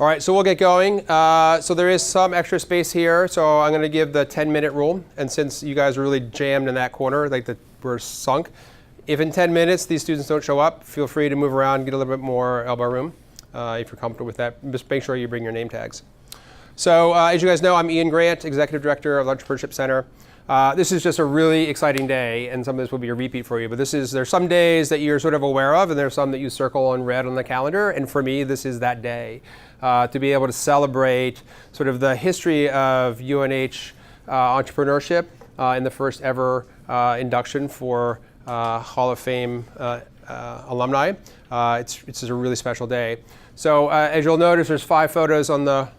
All right, so we'll get going. So there is some extra space here, so I'm going to give the 10-minute rule. And since you guys are really jammed in that corner, we're sunk, if in 10 minutes these students don't show up, feel free to move around, get a little bit more elbow room if you're comfortable with that. Just make sure you bring your name tags. So as you guys know, I'm Ian Grant, Executive Director of the Entrepreneurship Center. This is just a really exciting day, and some of this will be a repeat for you. But there's some days that you're sort of aware of, and there's some that you circle in red on the calendar. And for me, this is that day. To be able to celebrate sort of the history of UNH entrepreneurship in the first ever induction for Hall of Fame alumni. It's just a really special day. So as you'll notice, there's 5 photos on the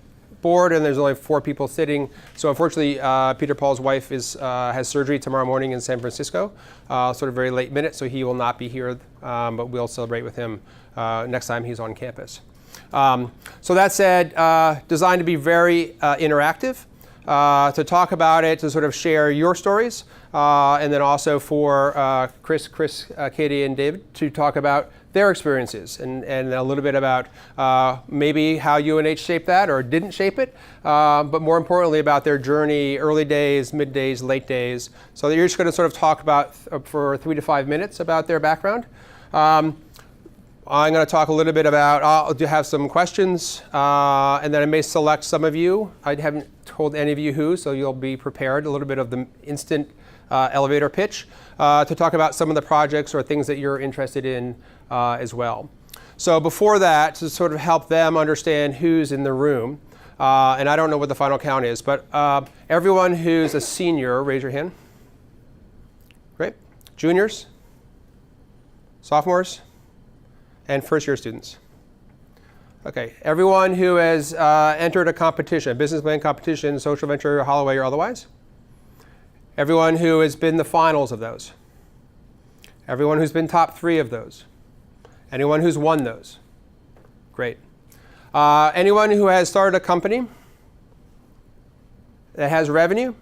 board, and there's only 4 people sitting. So unfortunately, Peter Paul's wife has surgery tomorrow morning in San Francisco, sort of very late minute, so he will not be here, but we'll celebrate with him next time he's on campus. So that said, designed to be very interactive, to talk about it, to sort of share your stories, and then also for Chris, Katie, and David to talk about their experiences and a little bit about maybe how UNH shaped that or didn't shape it, but more importantly about their journey, early days, mid days, late days. So you're just going to sort of talk about for 3 to 5 minutes about their background. I'm going to talk a little bit about, I'll have some questions, and then I may select some of you. I haven't told any of you who, so you'll be prepared, a little bit of the instant elevator pitch to talk about some of the projects or things that you're interested in as well. So before that, to sort of help them understand who's in the room, and I don't know what the final count is, but everyone who's a senior, raise your hand. Great. Juniors? Sophomores? And first-year students. Okay, everyone who has entered a competition, a business plan competition, social venture, Holloway, or otherwise. Everyone who has been the finals of those. Everyone who's been top 3 of those. Anyone who's won those. Great. Anyone who has started a company that has revenue.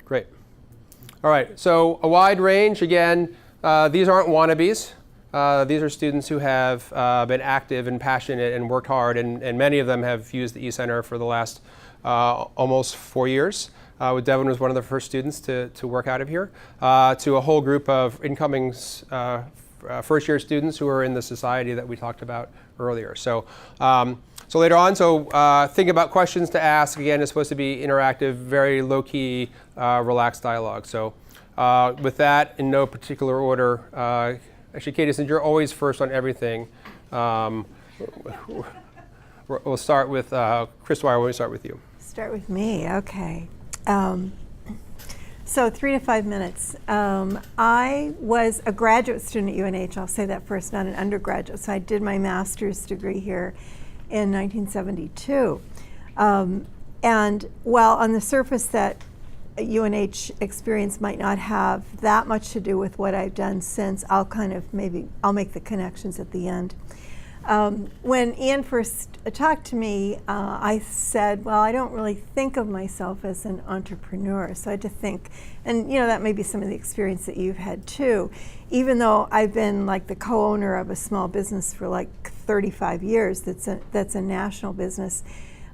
Great. All right, so a wide range. Again, these aren't wannabes. These are students who have been active and passionate and worked hard, and many of them have used the eCenter for the last almost 4 years. Devin was one of the first students to work out of here, to a whole group of incoming first-year students who are in the society that we talked about earlier. So later on, think about questions to ask. Again, it's supposed to be interactive, very low-key, relaxed dialogue. So with that, in no particular order, actually, Katie, since you're always first on everything, we'll start with Chris Dwyer. Why don't we start with you? Start with me, okay. So 3 to 5 minutes. I was a graduate student at UNH, I'll say that first, not an undergraduate. So I did my master's degree here in 1972. And while on the surface that UNH experience might not have that much to do with what I've done since, I'll make the connections at the end. When Ian first talked to me, I said, well, I don't really think of myself as an entrepreneur. So I had to think, and that may be some of the experience that you've had too. Even though I've been like the co-owner of a small business for like 35 years, that's a national business,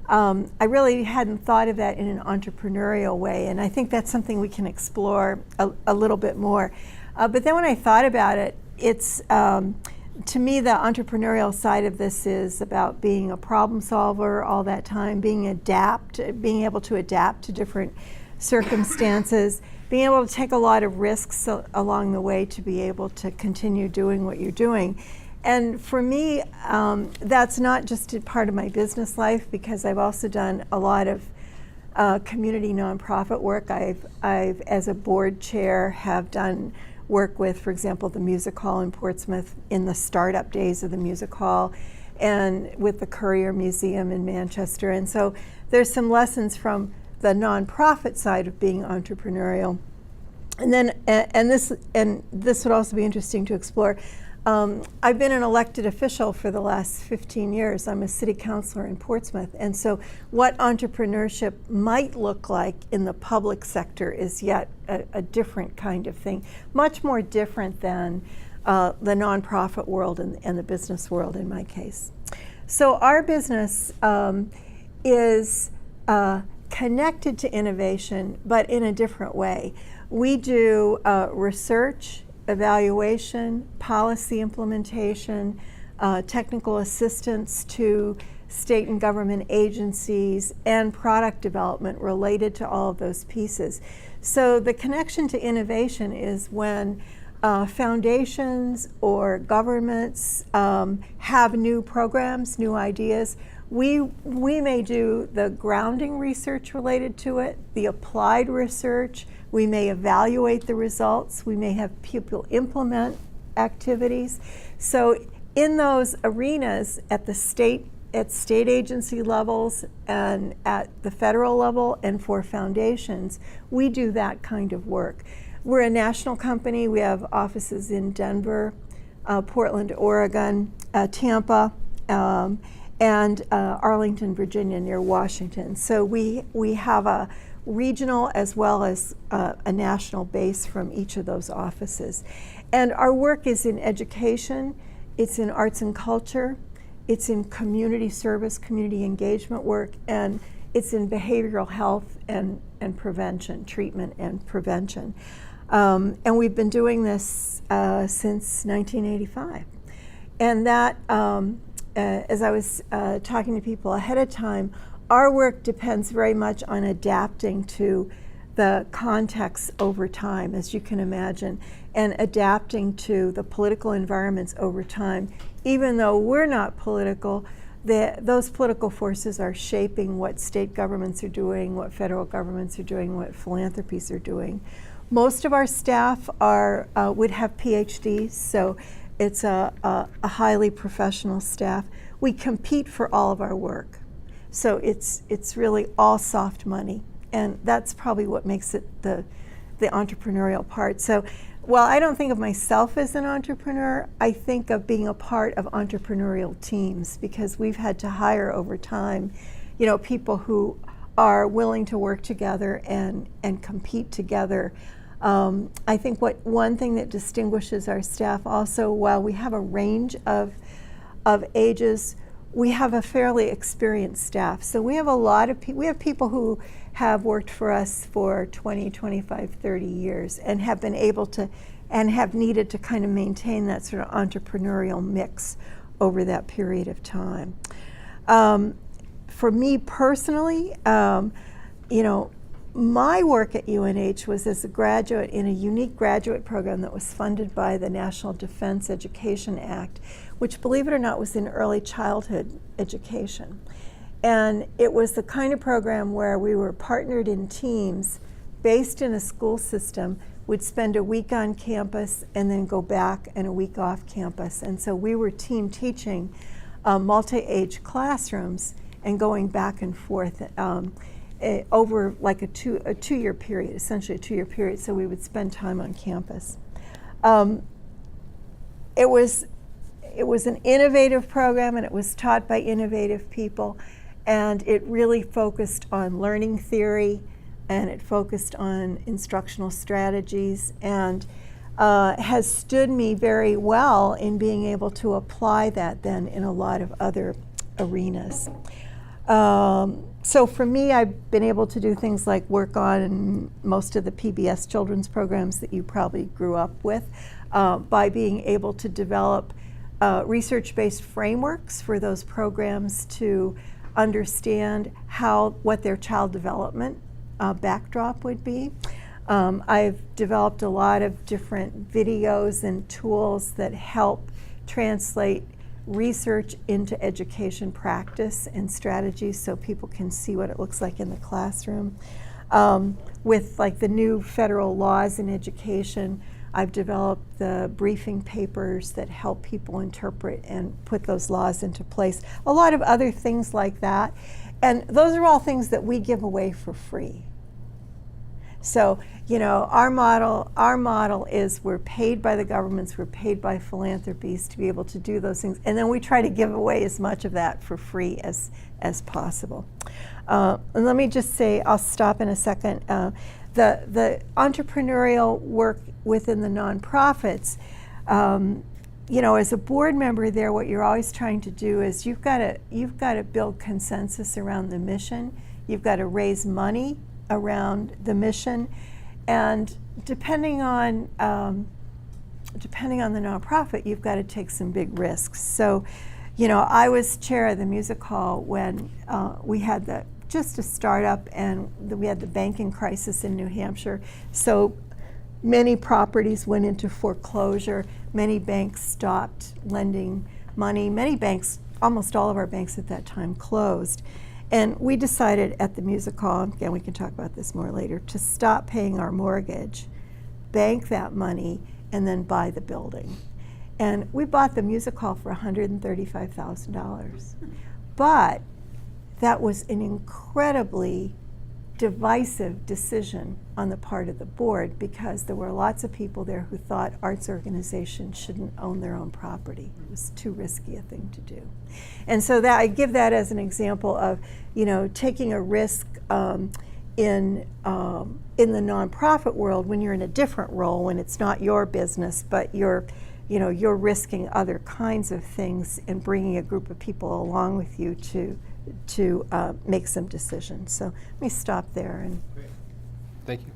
I really hadn't thought of that in an entrepreneurial way, and I think that's something we can explore a little bit more. But then when I thought about it, it's to me, the entrepreneurial side of this is about being a problem solver all that time, being able to adapt to different circumstances, being able to take a lot of risks along the way to be able to continue doing what you're doing. And for me, that's not just a part of my business life, because I've also done a lot of community nonprofit work. I've, as a board chair, have done work with, for example, the Music Hall in Portsmouth in the startup days of the Music Hall, and with the Courier Museum in Manchester. And so there's some lessons from the nonprofit side of being entrepreneurial. And then, and this would also be interesting to explore. I've been an elected official for the last 15 years. I'm a city councilor in Portsmouth. And so what entrepreneurship might look like in the public sector is yet a different kind of thing, much more different than the nonprofit world and the business world in my case. So our business is connected to innovation, but in a different way. We do research, evaluation, policy implementation, technical assistance to state and government agencies, and product development related to all of those pieces. So the connection to innovation is when foundations or governments have new programs, new ideas. We may do the grounding research related to it, the applied research. We may evaluate the results. We may have people implement activities. So in those arenas at state agency levels and at the federal level and for foundations, we do that kind of work. We're a national company. We have offices in Denver, Portland, Oregon, Tampa, and Arlington, Virginia, near Washington. So we have a regional as well as a national base from each of those offices. And our work is in education, it's in arts and culture, it's in community service, community engagement work, and it's in behavioral health and prevention, treatment and prevention. And we've been doing this since 1985. And that, as I was talking to people ahead of time, our work depends very much on adapting to the context over time, as you can imagine, and adapting to the political environments over time. Even though we're not political, those political forces are shaping what state governments are doing, what federal governments are doing, what philanthropies are doing. Most of our staff would have PhDs, so it's a highly professional staff. We compete for all of our work, so it's really all soft money, and that's probably what makes it the entrepreneurial part. So while I don't think of myself as an entrepreneur, I think of being a part of entrepreneurial teams, because we've had to hire over time, people who are willing to work together and compete together. I think one thing that distinguishes our staff also, while we have a range of ages, we have a fairly experienced staff. So we have a lot of we have people who have worked for us for 20, 25, 30 years and have been able to and have needed to kind of maintain that sort of entrepreneurial mix over that period of time. For me personally, my work at UNH was as a graduate in a unique graduate program that was funded by the National Defense Education Act, which, believe it or not, was in early childhood education. And it was the kind of program where we were partnered in teams based in a school system, would spend a week on campus and then go back and a week off campus. And so we were team teaching multi-age classrooms and going back and forth over like a two-year period, essentially a two-year period, so we would spend time on campus. It was an innovative program, and it was taught by innovative people, and it really focused on learning theory, and it focused on instructional strategies, and has stood me very well in being able to apply that then in a lot of other arenas. So for me, I've been able to do things like work on most of the PBS children's programs that you probably grew up with by being able to develop research-based frameworks for those programs to understand what their child development backdrop would be. I've developed a lot of different videos and tools that help translate research into education practice and strategies so people can see what it looks like in the classroom. With like the new federal laws in education, I've developed the briefing papers that help people interpret and put those laws into place. A lot of other things like that. And those are all things that we give away for free. So, our model is we're paid by the governments, we're paid by philanthropies to be able to do those things, and then we try to give away as much of that for free as possible. And let me just say, I'll stop in a second. The entrepreneurial work within the nonprofits as a board member there, what you're always trying to do is you've got to build consensus around the mission. You've got to raise money around the mission, and depending on the nonprofit, you've got to take some big risks. So, I was chair of the music hall when we had just a startup, and we had the banking crisis in New Hampshire. So many properties went into foreclosure. Many banks stopped lending money. Many banks, almost all of our banks at that time, closed. And we decided at the music hall, again, we can talk about this more later, to stop paying our mortgage, bank that money, and then buy the building. And we bought the music hall for $135,000. But that was an incredibly divisive decision on the part of the board, because there were lots of people there who thought arts organizations shouldn't own their own property. It was too risky a thing to do. And so I give that as an example of, taking a risk in the nonprofit world when you're in a different role, when it's not your business, but you're risking other kinds of things and bringing a group of people along with you to make some decisions. So let me stop there. And great. Thank you.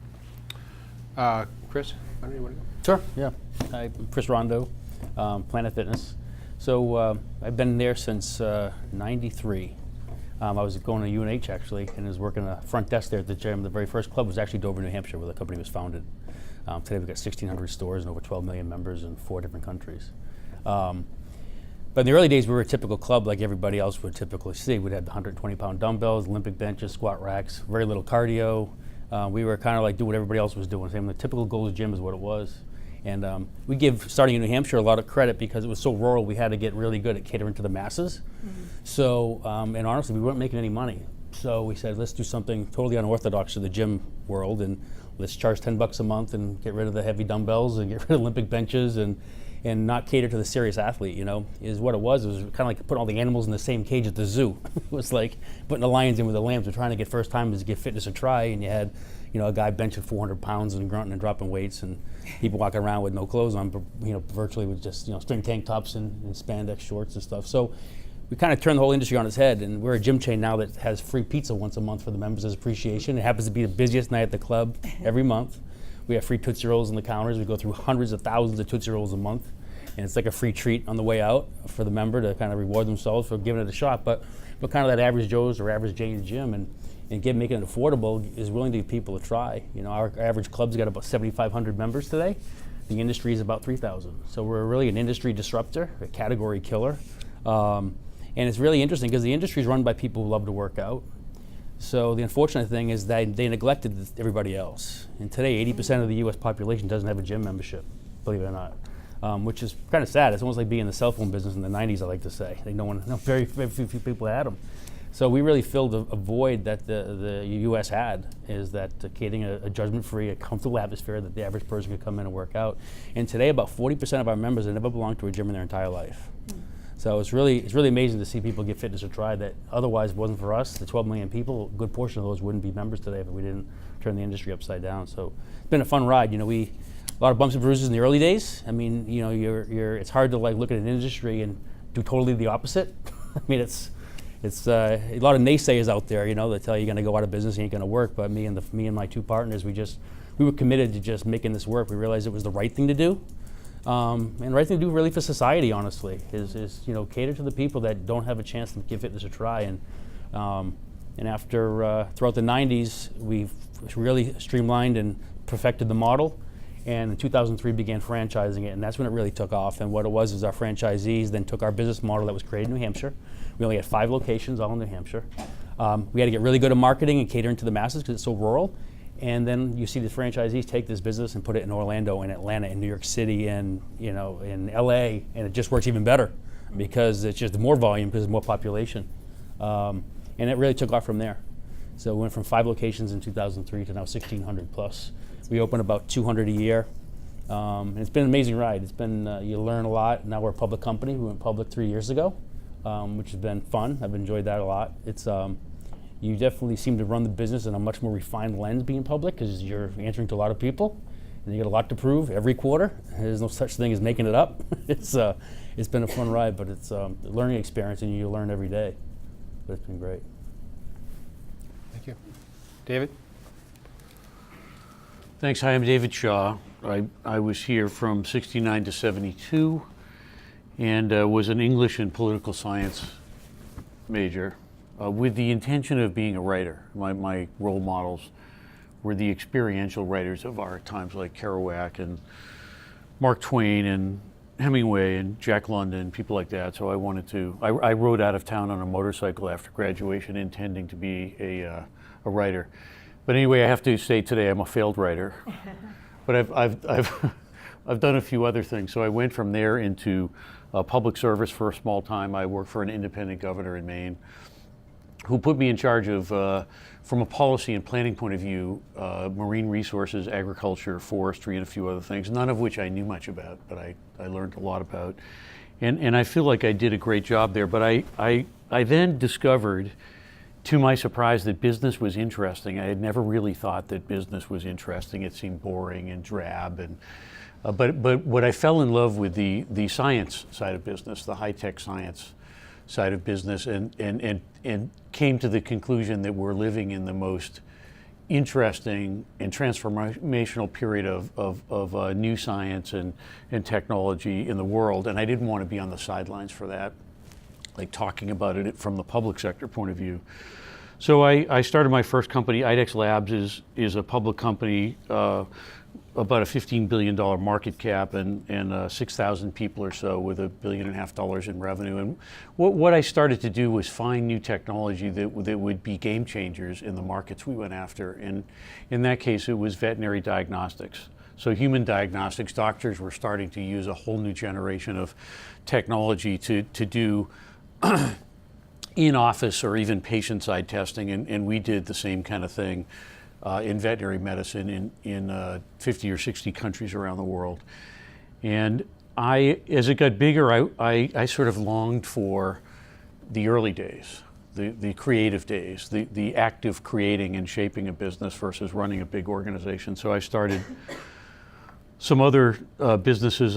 Chris, why don't you want to go? Sure, yeah. I'm Chris Rondo, Planet Fitness. So I've been there since '93. I was going to UNH actually, and was working a front desk there at the gym. The very first club was actually Dover, New Hampshire, where the company was founded. Today we've got 1,600 stores and over 12 million members in 4 different countries. But in the early days, we were a typical club like everybody else would typically see. We'd have the 120-pound dumbbells, Olympic benches, squat racks, very little cardio. We were kind of like do what everybody else was doing. Same, the typical Gold's Gym is what it was. And we give, starting in New Hampshire, a lot of credit because it was so rural, we had to get really good at catering to the masses. Mm-hmm. So, and honestly, we weren't making any money. So we said, let's do something totally unorthodox to the gym world, and let's charge $10 a month and get rid of the heavy dumbbells and get rid of Olympic benches and not cater to the serious athlete, is what it was. It was kind of like putting all the animals in the same cage at the zoo. It was like putting the lions in with the lambs. We're trying to get first timers to give fitness a try, and you had, a guy benching 400 pounds and grunting and dropping weights, and people walking around with no clothes on, virtually with just, string tank tops and spandex shorts and stuff. So we kind of turned the whole industry on its head, and we're a gym chain now that has free pizza once a month for the members as appreciation. It happens to be the busiest night at the club every month. We have free Tootsie Rolls on the counters. We go through hundreds of thousands of Tootsie Rolls a month. And it's like a free treat on the way out for the member to kind of reward themselves for giving it a shot. But kind of that average Joe's or average Jane's gym and making it affordable is willing to give people a try. Our average club's got about 7,500 members today. The industry is about 3,000. So we're really an industry disruptor, a category killer. And it's really interesting because the industry is run by people who love to work out. So the unfortunate thing is that they neglected everybody else. And today, 80% of the U.S. population doesn't have a gym membership, believe it or not. Which is kind of sad. It's almost like being in the cell phone business in the 90s, I like to say. Very few people had them. So we really filled a void that the U.S. had, is that creating a judgment-free, a comfortable atmosphere that the average person could come in and work out. And today, about 40% of our members have never belonged to a gym in their entire life. So it's really amazing to see people give fitness a try that otherwise wasn't for us. The 12 million people, a good portion of those wouldn't be members today if we didn't turn the industry upside down. So it's been a fun ride. A lot of bumps and bruises in the early days. I mean, it's hard to look at an industry and do totally the opposite. I mean, it's a lot of naysayers out there, that tell you you're going to go out of business and you ain't going to work. But me and my 2 partners, we were committed to just making this work. We realized it was the right thing to do, and the right thing to do really for society, honestly, is cater to the people that don't have a chance to give fitness a try. And after throughout the 90s, we've really streamlined and perfected the model. And in 2003 began franchising it, and that's when it really took off. And what it was our franchisees then took our business model that was created in New Hampshire. We only had 5 locations, all in New Hampshire. We had to get really good at marketing and catering to the masses because it's so rural. And then you see the franchisees take this business and put it in Orlando, in Atlanta, in New York City, and in LA, and it just works even better because it's just more volume because there's more population. And it really took off from there. So we went from 5 locations in 2003 to now 1,600 plus. We open about 200 a year. And it's been an amazing ride. It's been, you learn a lot. Now we're a public company. We went public 3 years ago, which has been fun. I've enjoyed that a lot. It's, you definitely seem to run the business in a much more refined lens being public because you're answering to a lot of people. and you got a lot to prove every quarter. There's no such thing as making it up. It's been a fun ride, but it's a learning experience, and you learn every day. But it's been great. Thank you. David? Thanks. Hi, I'm David Shaw. I was here from 69 to 72 and was an English and political science major with the intention of being a writer. My role models were the experiential writers of our times, like Kerouac and Mark Twain and Hemingway and Jack London, people like that. So I rode out of town on a motorcycle after graduation intending to be a writer. But anyway, I have to say today I'm a failed writer. But I've done a few other things. So I went from there into public service for a small time. I worked for an independent governor in Maine who put me in charge of, from a policy and planning point of view, marine resources, agriculture, forestry, and a few other things, none of which I knew much about, but I learned a lot about. And I feel like I did a great job there. But I then discovered, to my surprise, that business was interesting. I had never really thought that business was interesting. It seemed boring and drab. And but what I fell in love with the science side of business, the high-tech science side of business, and came to the conclusion that we're living in the most interesting and transformational period of new science and technology in the world. And I didn't want to be on the sidelines for that, like talking about it from the public sector point of view. So I started my first company. IDEX Labs is a public company, about a $15 billion market cap and 6,000 people or so with $1.5 billion in revenue. And what I started to do was find new technology that would be game changers in the markets we went after. And in that case, it was veterinary diagnostics. So human diagnostics, doctors were starting to use a whole new generation of technology to do in-office or even patient-side testing, and we did the same kind of thing in veterinary medicine in 50 or 60 countries around the world. And as it got bigger, I sort of longed for the early days, the creative days, the act of creating and shaping a business versus running a big organization. So I started some other businesses.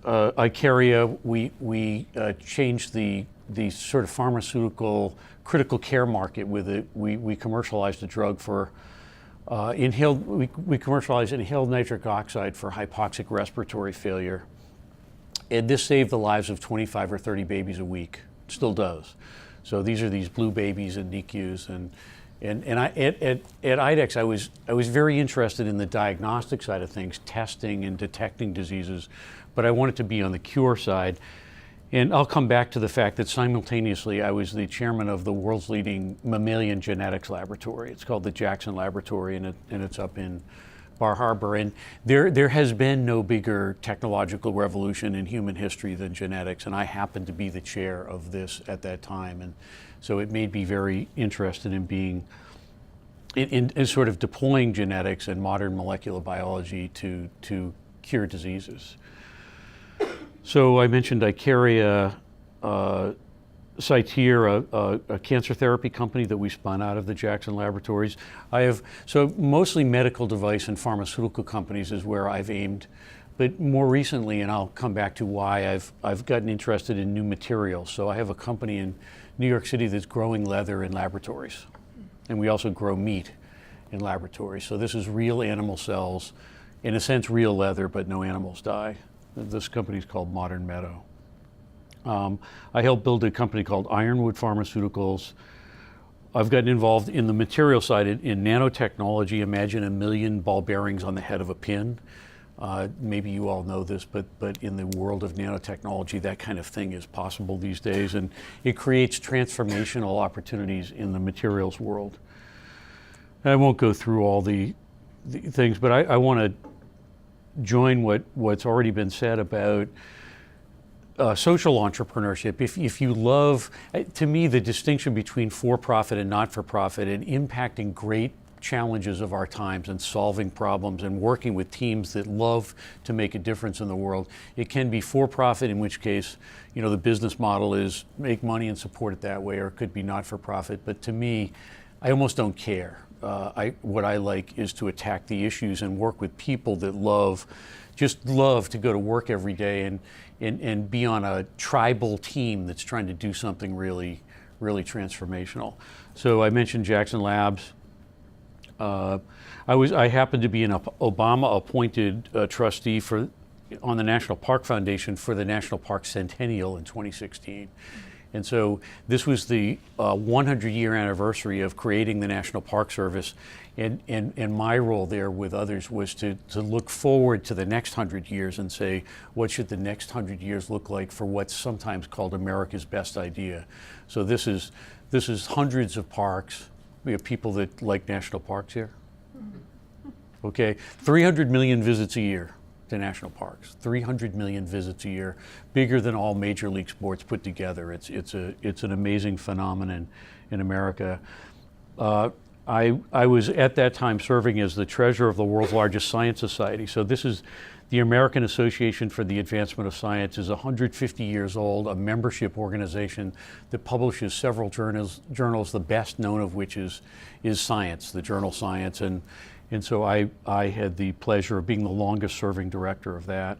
Icaria, we changed the sort of pharmaceutical critical care market with it. We commercialized a drug for we commercialized inhaled nitric oxide for hypoxic respiratory failure. And this saved the lives of 25 or 30 babies a week. It still does. So these are these blue babies in NICUs. And at IDEX, I was very interested in the diagnostic side of things, testing and detecting diseases, but I wanted to be on the cure side. And I'll come back to the fact that simultaneously I was the chairman of the world's leading mammalian genetics laboratory. It's called the Jackson Laboratory, and it's up in Bar Harbor. And there has been no bigger technological revolution in human history than genetics, and I happened to be the chair of this at that time. And so it made me very interested in being in sort of deploying genetics and modern molecular biology to cure diseases. So I mentioned Icaria, Cytier, a cancer therapy company that we spun out of the Jackson Laboratories. So mostly medical device and pharmaceutical companies is where I've aimed. But more recently, and I'll come back to why, I've gotten interested in new materials. So I have a company in New York City that's growing leather in laboratories. And we also grow meat in laboratories. So this is real animal cells, in a sense real leather, but no animals die. This company is called Modern Meadow. I helped build a company called Ironwood Pharmaceuticals. I've gotten involved in the material side in nanotechnology. Imagine 1 million ball bearings on the head of a pin. Maybe you all know this, but in the world of nanotechnology, that kind of thing is possible these days, and it creates transformational opportunities in the materials world. I won't go through all the things, but I want to join what's already been said about social entrepreneurship. If you love, to me, the distinction between for-profit and not-for-profit and impacting great challenges of our times and solving problems and working with teams that love to make a difference in the world. It can be for-profit, in which case, the business model is make money and support it that way, or it could be not-for-profit. But to me, I almost don't care. what I like is to attack the issues and work with people that just love to go to work every day and be on a tribal team that's trying to do something really, really transformational. So I mentioned Jackson Labs. I happened to be an Obama-appointed trustee on the National Park Foundation for the National Park Centennial in 2016. And so this was the 100-year anniversary of creating the National Park Service, and my role there with others was to look forward to the next 100 years and say, what should the next 100 years look like for what's sometimes called America's best idea? So this is hundreds of parks. We have people that like national parks here. Okay, 300 million visits a year to national parks. 300 million visits a year, bigger than all major league sports put together. It's an amazing phenomenon in America. I was at that time serving as the treasurer of the world's largest science society. So this is the American Association for the Advancement of Science, is 150 years old, a membership organization that publishes several journals, the best known of which is Science, the journal Science. And so I had the pleasure of being the longest serving director of that.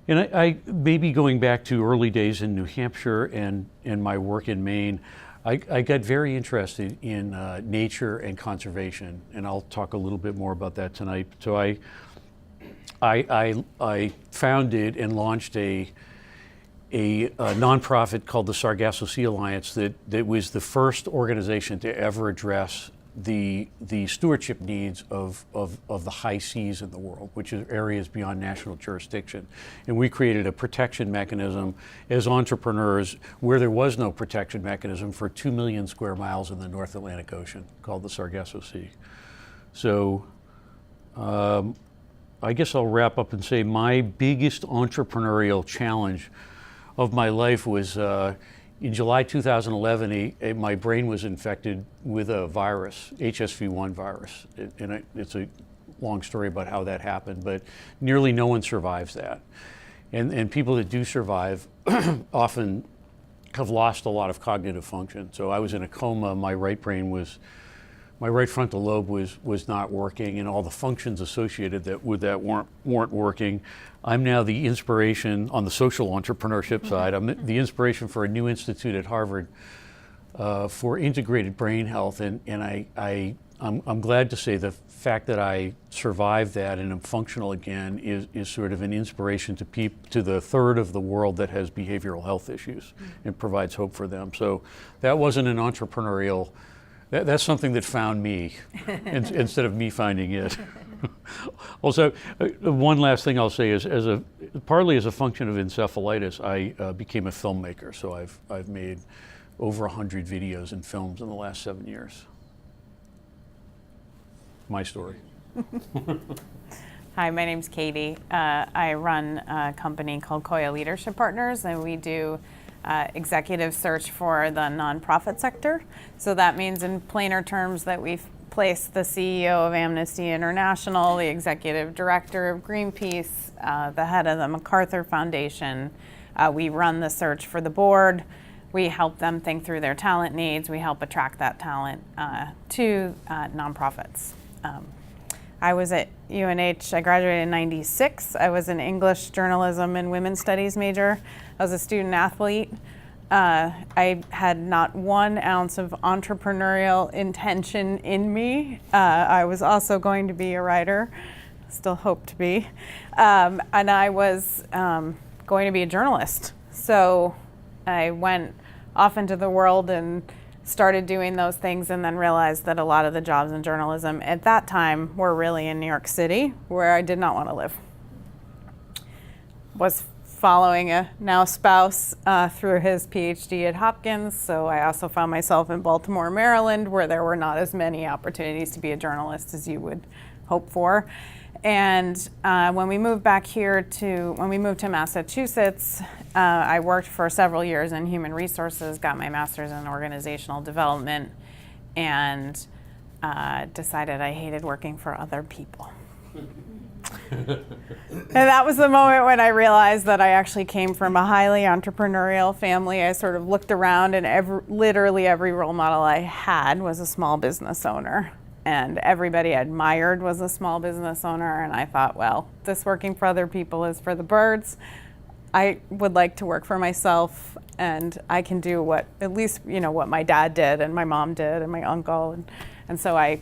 And I maybe going back to early days in New Hampshire and my work in Maine, I got very interested in nature and conservation, and I'll talk a little bit more about that tonight. So I founded and launched a nonprofit called the Sargasso Sea Alliance that was the first organization to ever address the stewardship needs of the high seas in the world, which is areas beyond national jurisdiction. And we created a protection mechanism as entrepreneurs where there was no protection mechanism for 2 million square miles in the North Atlantic Ocean, called the Sargasso Sea. So I guess I'll wrap up and say my biggest entrepreneurial challenge of my life was in July 2011, my brain was infected with a virus, HSV-1 virus. It's a long story about how that happened, but nearly no one survives that. And people that do survive often have lost a lot of cognitive function. So I was in a coma, my right frontal lobe was not working, and all the functions associated with that weren't working. I'm now the inspiration on the social entrepreneurship side. I'm the inspiration for a new institute at Harvard for integrated brain health, and I'm glad to say the fact that I survived that and am functional again is sort of an inspiration to the third of the world that has behavioral health issues and provides hope for them. So that wasn't an entrepreneurial. That's something that found me instead of me finding it. Also, one last thing I'll say is, partly as a function of encephalitis, I became a filmmaker. So I've made over 100 videos and films in the last 7 years. My story. Hi, my name's Katie. I run a company called Koya Leadership Partners, and we do executive search for the nonprofit sector. So that means, in plainer terms, that we've placed the CEO of Amnesty International, the executive director of Greenpeace, the head of the MacArthur Foundation. We run the search for the board. We help them think through their talent needs. We help attract that talent to nonprofits. I was at UNH, I graduated in '96. I was an English, journalism, and women's studies major. I was a student athlete. I had not 1 ounce of entrepreneurial intention in me. I was also going to be a writer, still hope to be. And I was going to be a journalist. So I went off into the world and started doing those things, and then realized that a lot of the jobs in journalism at that time were really in New York City, where I did not want to live. Was following a now spouse through his PhD at Hopkins, so I also found myself in Baltimore, Maryland, where there were not as many opportunities to be a journalist as you would hope for. And when we moved to Massachusetts, I worked for several years in human resources, got my master's in organizational development, and decided I hated working for other people. And that was the moment when I realized that I actually came from a highly entrepreneurial family. I sort of looked around, and literally every role model I had was a small business owner. and everybody I admired was a small business owner, and I thought, well, this working for other people is for the birds. I would like to work for myself, and I can do what, at least, what my dad did and my mom did and my uncle. And so I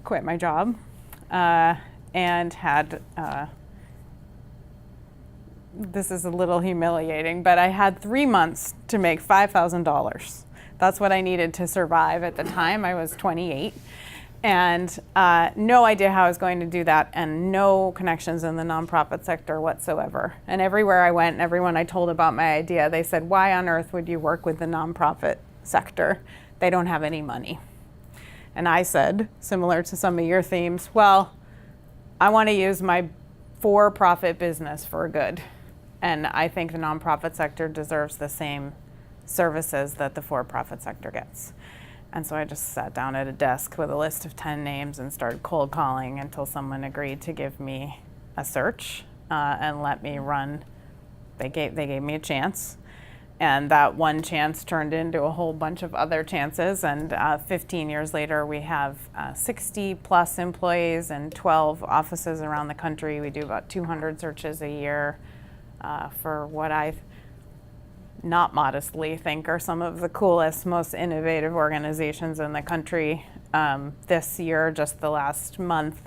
quit my job and had, this is a little humiliating, but I had 3 months to make $5,000. That's what I needed to survive at the time. I was 28. And no idea how I was going to do that, and no connections in the nonprofit sector whatsoever. And everywhere I went, and everyone I told about my idea, they said, why on earth would you work with the nonprofit sector? They don't have any money. And I said, similar to some of your themes, well, I want to use my for-profit business for good. And I think the nonprofit sector deserves the same services that the for-profit sector gets. And so I just sat down at a desk with a list of 10 names and started cold calling until someone agreed to give me a search and let me run. They gave me a chance. And that one chance turned into a whole bunch of other chances. And 15 years later, we have 60 plus employees and 12 offices around the country. We do about 200 searches a year for what I not modestly think are some of the coolest, most innovative organizations in the country. This year, just the last month,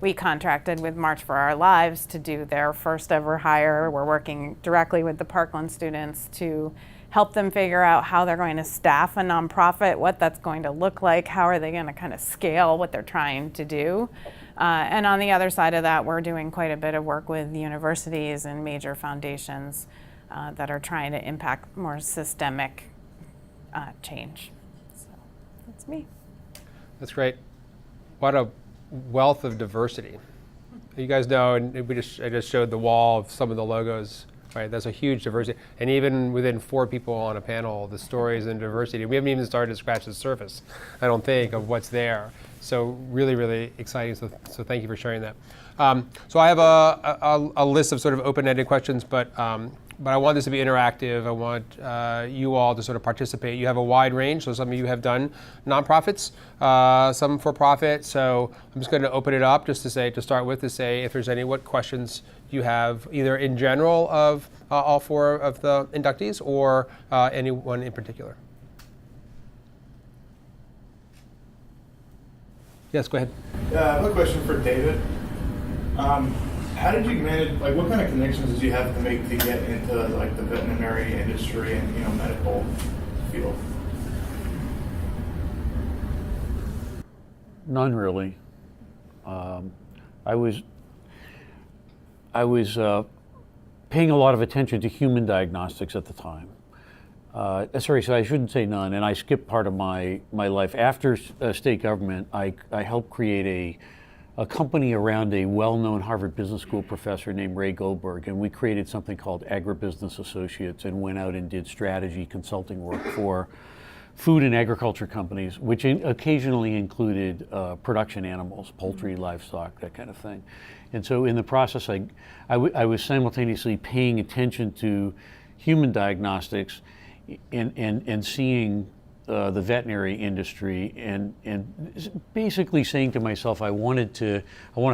we contracted with March for Our Lives to do their first ever hire. We're working directly with the Parkland students to help them figure out how they're going to staff a nonprofit, what that's going to look like, how are they going to kind of scale what they're trying to do. And on the other side of that, we're doing quite a bit of work with universities and major foundations that are trying to impact more systemic change. So that's me. That's great. What a wealth of diversity. You guys know, and I just showed the wall of some of the logos, right? That's a huge diversity. And even within 4 people on a panel, the stories and diversity, we haven't even started to scratch the surface, I don't think, of what's there. So really, really exciting. So thank you for sharing that. So I have a list of sort of open-ended questions, but I want this to be interactive. I want you all to sort of participate. You have a wide range, so some of you have done nonprofits, some for-profit. So I'm just going to open it up just to start with, if there's what questions you have, either in general of all 4 of the inductees or anyone in particular. Yes, go ahead. I have a question for David. How did you manage, what kind of connections did you have to make to get into the veterinary industry and medical field? None really. I was paying a lot of attention to human diagnostics at the time. Sorry, so I shouldn't say none, and I skipped part of my life. After state government, I helped create a company around a well-known Harvard Business School professor named Ray Goldberg, and we created something called Agribusiness Associates and went out and did strategy consulting work for food and agriculture companies, which occasionally included production animals, poultry, livestock, that kind of thing. And so in the process, I was simultaneously paying attention to human diagnostics and seeing the veterinary industry and basically saying to myself, I want to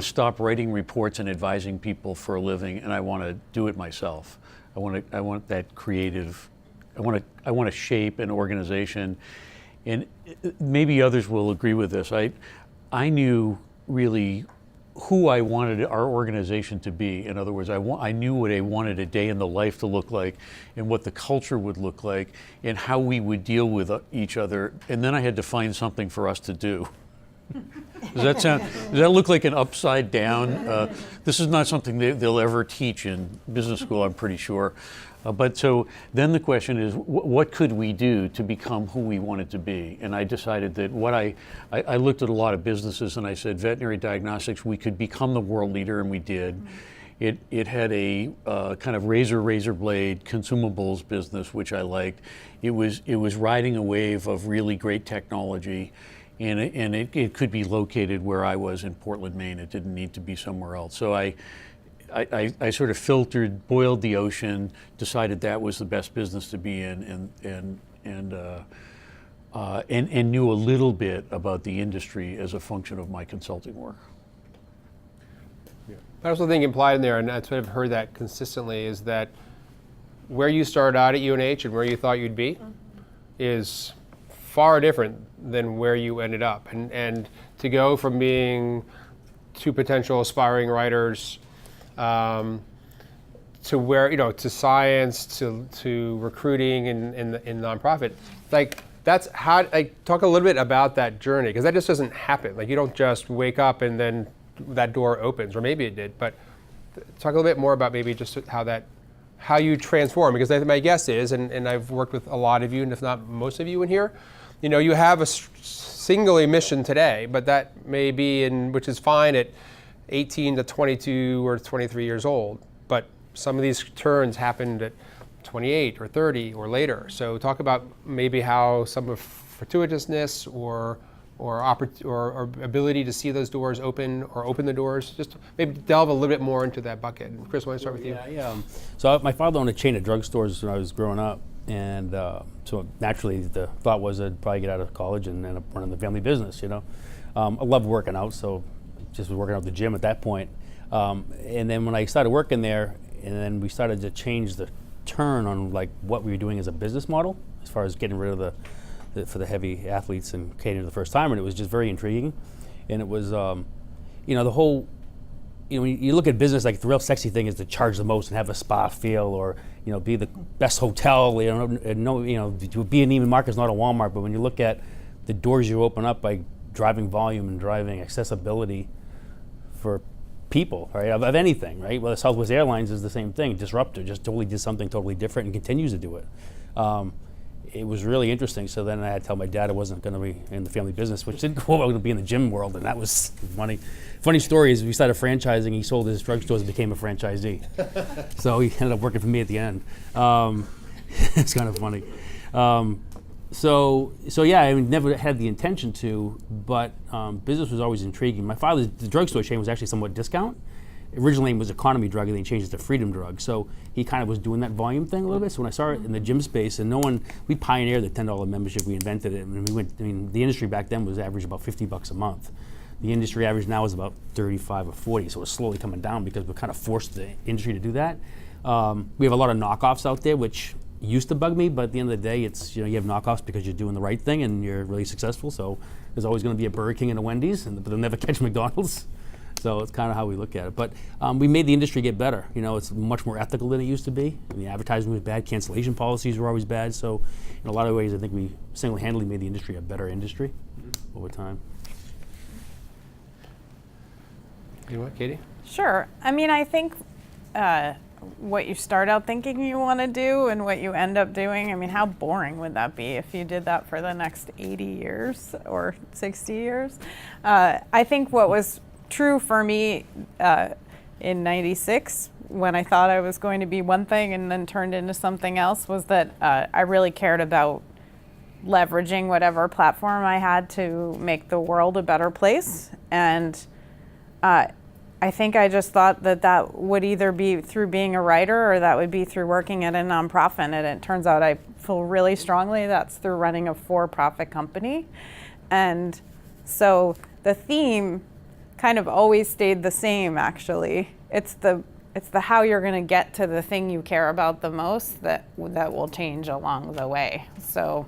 stop writing reports and advising people for a living, and I want to do it myself. I want that creative. I want to shape an organization, and maybe others will agree with this. I knew really who I wanted our organization to be. In other words, I knew what I wanted a day in the life to look like, and what the culture would look like, and how we would deal with each other. And then I had to find something for us to do. Does that look like an upside down? This is not something they'll ever teach in business school, I'm pretty sure. But so then the question is, what could we do to become who we wanted to be? And I decided that I looked at a lot of businesses and I said, veterinary diagnostics, we could become the world leader, and we did. It had a kind of razor blade consumables business, which I liked. It was riding a wave of really great technology, and it could be located where I was in Portland, Maine. It didn't need to be somewhere else. So I sort of filtered, boiled the ocean, decided that was the best business to be in, and and knew a little bit about the industry as a function of my consulting work. I also think implied in there, and that's what I've heard that consistently, is that where you started out at UNH and where you thought you'd be is far different than where you ended up. And to go from being two potential aspiring writers to where, to science, to recruiting in nonprofit, like that's how, talk a little bit about that journey, because that just doesn't happen. Like you don't just wake up and then that door opens, or maybe it did, but talk a little bit more about maybe just how you transform, because my guess is, and I've worked with a lot of you, and if not most of you in here, you have a singular mission today, but that may be, which is fine at 18 to 22 or 23 years old, but some of these turns happened at 28 or 30 or later. So talk about maybe how some of fortuitousness or ability to see those doors open or open the doors, just maybe delve a little bit more into that bucket. And Chris, why don't I start with you? Yeah. So my father owned a chain of drugstores when I was growing up, and so naturally the thought was I'd probably get out of college and end up running the family business. I loved working out, so just was working out at the gym at that point. And then when I started working there, and then we started to change the turn on like what we were doing as a business model, as far as getting rid of for the heavy athletes and catering to the first time, and it was just very intriguing. And it was, the whole, when you look at business, like the real sexy thing is to charge the most and have a spa feel, or be the best hotel. Be an Neiman Marcus is not a Walmart, but when you look at the doors you open up by driving volume and driving accessibility for people, right, of anything, right? Well, Southwest Airlines is the same thing. Disruptor just totally did something totally different and continues to do it. It was really interesting. So then I had to tell my dad I wasn't going to be in the family business, which didn't go well. I was going to be in the gym world, and that was funny. Funny story is we started franchising. He sold his drugstores and became a franchisee. So he ended up working for me at the end. It's kind of funny. So yeah, I never had the intention to, but business was always intriguing. My father's the drugstore chain was actually somewhat discount. Originally it was economy drug, and then he changed it to freedom drug. So he kind of was doing that volume thing a little bit. So when I saw it in the gym space, and we pioneered the $10 membership, we invented it, and the industry back then was average about $50 a month. The industry average now is about 35 or 40, so it's slowly coming down because we're kind of forced the industry to do that. We have a lot of knockoffs out there, which used to bug me, but at the end of the day, it's you have knockoffs because you're doing the right thing and you're really successful. So there's always going to be a Burger King and a Wendy's, but they'll never catch McDonald's. So it's kind of how we look at it. But we made the industry get better. It's much more ethical than it used to be. The advertising was bad. Cancellation policies were always bad. So in a lot of ways, I think we single-handedly made the industry a better industry over time. You know what, Katie? Sure. I think what you start out thinking you want to do and what you end up doing, how boring would that be if you did that for the next 80 years or 60 years? I think what was true for me in '96, when I thought I was going to be one thing and then turned into something else, was that I really cared about leveraging whatever platform I had to make the world a better place. And I think I just thought that would either be through being a writer or that would be through working at a nonprofit. And it turns out I feel really strongly that's through running a for-profit company. And so the theme kind of always stayed the same, actually. It's the how you're going to get to the thing you care about the most that will change along the way. So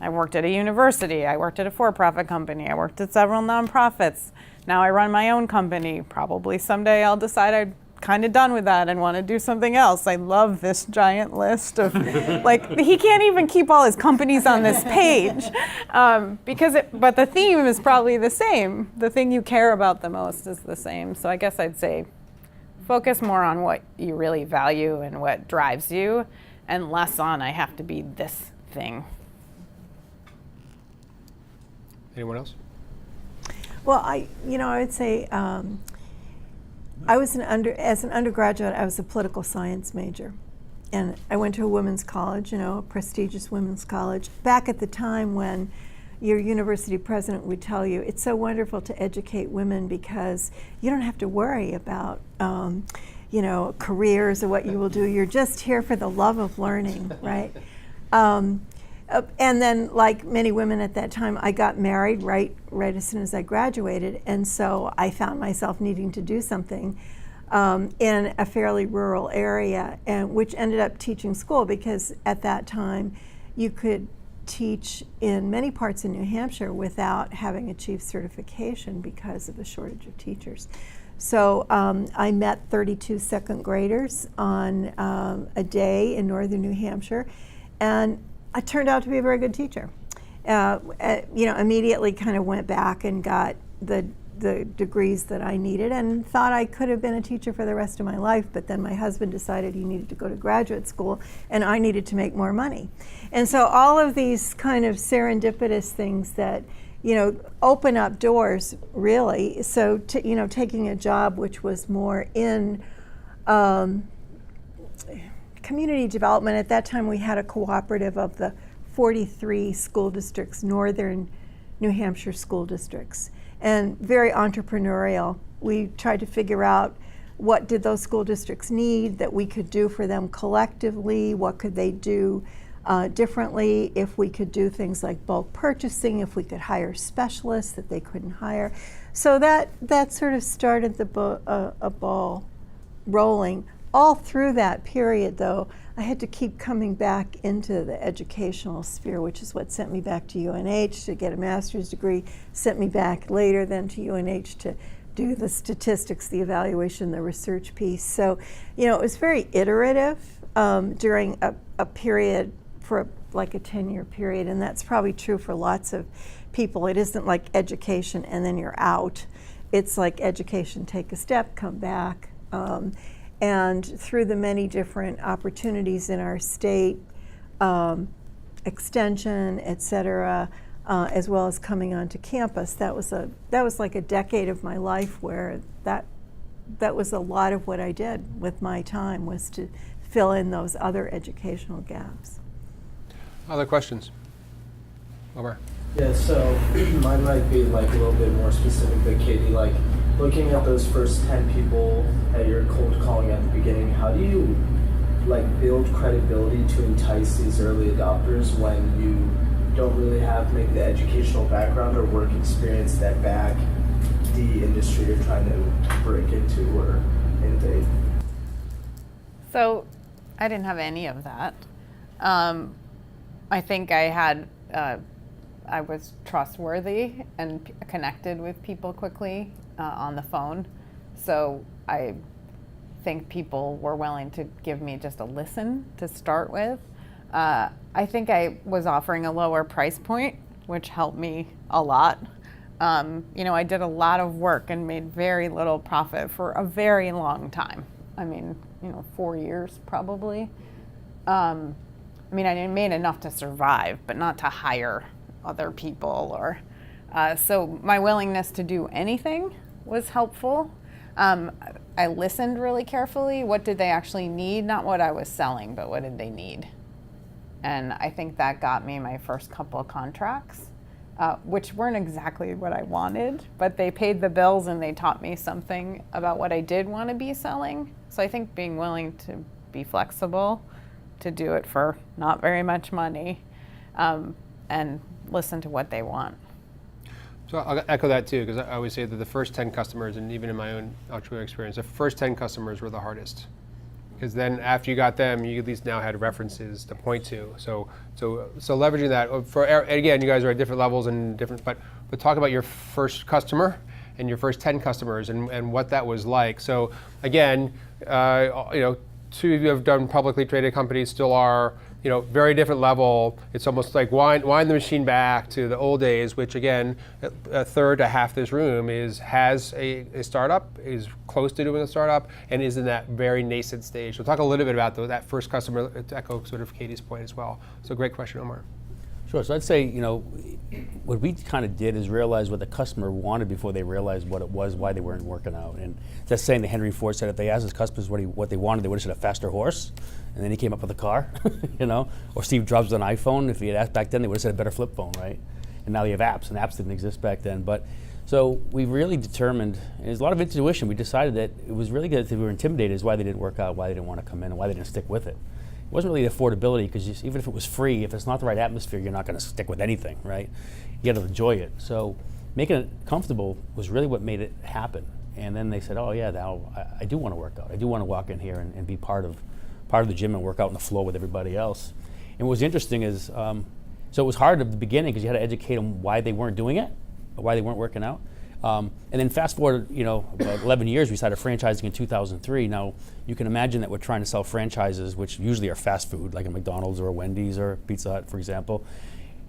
I worked at a university, I worked at a for-profit company, I worked at several nonprofits. Now I run my own company. Probably someday I'll decide I'm kind of done with that and want to do something else. I love this giant list of, he can't even keep all his companies on this page but the theme is probably the same. The thing you care about the most is the same. So I guess I'd say focus more on what you really value and what drives you, and less on I have to be this thing. Anyone else? Well, I would say I was as an undergraduate, I was a political science major, and I went to a women's college, a prestigious women's college. Back at the time when your university president would tell you, it's so wonderful to educate women because you don't have to worry about, careers or what you will do. You're just here for the love of learning, right? And then, like many women at that time, I got married right as soon as I graduated, and so I found myself needing to do something in a fairly rural area, and which ended up teaching school, because at that time you could teach in many parts in New Hampshire without having achieved certification because of the shortage of teachers. So I met 32 second graders on a day in northern New Hampshire, and I turned out to be a very good teacher. Immediately kind of went back and got the degrees that I needed, and thought I could have been a teacher for the rest of my life, but then my husband decided he needed to go to graduate school and I needed to make more money. And so all of these kind of serendipitous things that open up doors, really. So taking a job which was more in community development. At that time we had a cooperative of the 43 school districts, northern New Hampshire school districts, and very entrepreneurial. We tried to figure out what did those school districts need that we could do for them collectively, what could they do differently, if we could do things like bulk purchasing, if we could hire specialists that they couldn't hire. So that sort of started a ball rolling. All through that period, though, I had to keep coming back into the educational sphere, which is what sent me back to UNH to get a master's degree, sent me back later then to UNH to do the statistics, the evaluation, the research piece. So, it was very iterative during a period, for like a 10-year period, and that's probably true for lots of people. It isn't like education and then you're out. It's like education, take a step, come back. And through the many different opportunities in our state, extension, et cetera, as well as coming onto campus, that was like a decade of my life where that was a lot of what I did with my time, was to fill in those other educational gaps. Other questions? Omar. Yeah, so mine might be like a little bit more specific, but Katie, like looking at those first 10 people that you're cold calling at the beginning, how do you like build credibility to entice these early adopters when you don't really have maybe the educational background or work experience that back the industry you're trying to break into or innovate? So I didn't have any of that. I think I was trustworthy and connected with people quickly on the phone. So I think people were willing to give me just a listen to start with. I think I was offering a lower price point, which helped me a lot. I did a lot of work and made very little profit for a very long time. 4 years probably. I made enough to survive, but not to hire other people so my willingness to do anything was helpful. I listened really carefully. What did they actually need? Not what I was selling, but what did they need? And I think that got me my first couple of contracts, which weren't exactly what I wanted, but they paid the bills and they taught me something about what I did want to be selling. So I think being willing to be flexible, to do it for not very much money, and listen to what they want. So I'll echo that too, because I always say that the first 10 customers, and even in my own entrepreneurial experience, the first 10 customers were the hardest. Because then after you got them, you at least now had references to point to. So leveraging that, again, you guys are at different levels and different, but talk about your first customer and your first 10 customers and what that was like. So again, two of you have done publicly traded companies, still are, very different level. It's almost like wind the machine back to the old days, which again, a third to half this room has a startup, is close to doing a startup, and is in that very nascent stage. So talk a little bit about that first customer, to echo sort of Katie's point as well. So great question, Omar. Sure. So I'd say, what we kind of did is realize what the customer wanted before they realized what it was, why they weren't working out. And that saying that Henry Ford said, if they asked his customers what they wanted, they would have said a faster horse. And then he came up with a car, Or Steve Jobs with an iPhone. If he had asked back then, they would have said a better flip phone, right? And now you have apps, and apps didn't exist back then. But so we really determined, and there's a lot of intuition, we decided that it was really good that we were intimidated is why they didn't work out, why they didn't want to come in, and why they didn't stick with it. it wasn't really the affordability, because even if it was free, if it's not the right atmosphere, you're not going to stick with anything, right? You got to enjoy it. So making it comfortable was really what made it happen. And then they said, oh yeah, now I do want to work out. I do want to walk in here and be part of the gym and work out on the floor with everybody else. And what was interesting is, so it was hard at the beginning because you had to educate them why they weren't doing it, or why they weren't working out. And then fast forward, about 11 years, we started franchising in 2003. Now, you can imagine that we're trying to sell franchises, which usually are fast food, like a McDonald's or a Wendy's or a Pizza Hut, for example.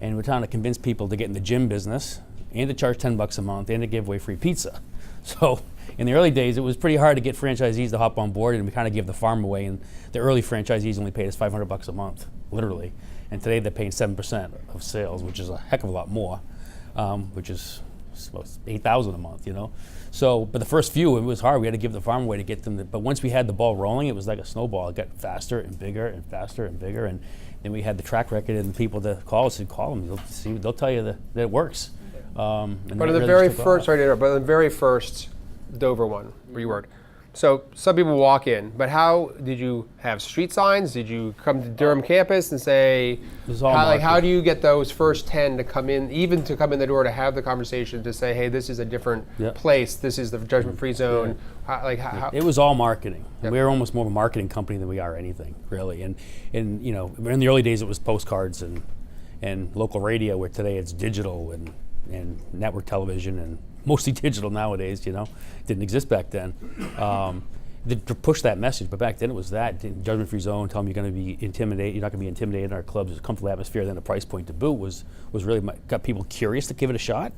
And we're trying to convince people to get in the gym business and to charge $10 a month and to give away free pizza. So in the early days, it was pretty hard to get franchisees to hop on board, and we kind of give the farm away. And the early franchisees only paid us $500 a month, literally. And today they're paying 7% of sales, which is a heck of a lot more, which is about $8,000 a month, So, but the first few, it was hard. We had to give the farm away to get them. But once we had the ball rolling, it was like a snowball. It got faster and bigger and faster and bigger. And then we had the track record and the people to call us and call them. They'll tell you that it works. But in the very first, sorry to interrupt, but in the very first Dover one where you worked, so some people walk in, but how did you have street signs? Did you come to Durham campus and say, how do you get those first 10 to come in, even to come in the door to have the conversation to say, hey, this is a different place, this is the judgment-free zone? How? It was all marketing. Yep. We were almost more of a marketing company than we are anything, really. And in the early days it was postcards and local radio, where today it's digital and network television and mostly digital nowadays, didn't exist back then. To push that message, but back then it was that judgment-free zone. Tell them you're going to be intimidated. You're not going to be intimidated in our clubs. It's a comfortable atmosphere. Then the price point to boot was really got people curious to give it a shot.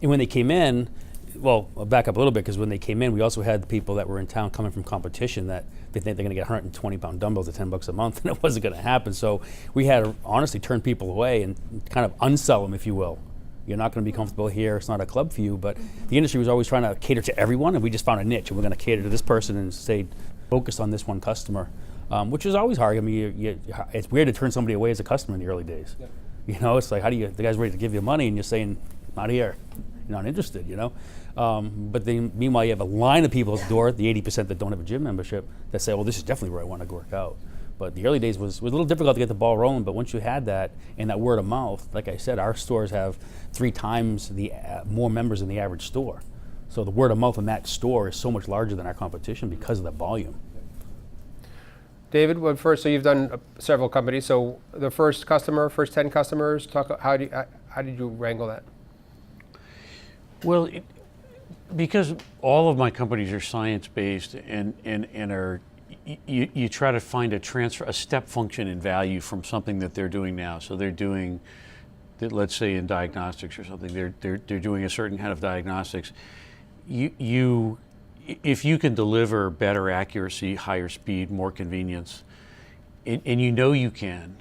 And when they came in, well, I'll back up a little bit, because when they came in, we also had the people that were in town coming from competition that they think they're going to get 120-pound dumbbells at $10 a month, and it wasn't going to happen. So we had to honestly turn people away and kind of unsell them, if you will. You're not going to be comfortable here. It's not a club for you. But the industry was always trying to cater to everyone, and we just found a niche, and we're going to cater to this person and stay focused on this one customer, which is always hard. I mean, it's weird to turn somebody away as a customer in the early days. Yep. It's like, the guy's ready to give you money, and you're saying, not here. You're not interested, But then, meanwhile, you have a line of people at the door, the 80% that don't have a gym membership, that say, well, this is definitely where I want to work out. But the early days was a little difficult to get the ball rolling, but once you had that and that word of mouth, like I said, our stores have 3 times more members than the average store. So the word of mouth in that store is so much larger than our competition because of the volume. David, so you've done several companies. So the first 10 customers, how did you wrangle that? Well, because all of my companies are science-based and are, you try to find a step function in value from something that they're doing now. So they're doing, let's say in diagnostics or something, they're doing a certain kind of diagnostics. If you can deliver better accuracy, higher speed, more convenience, and you can,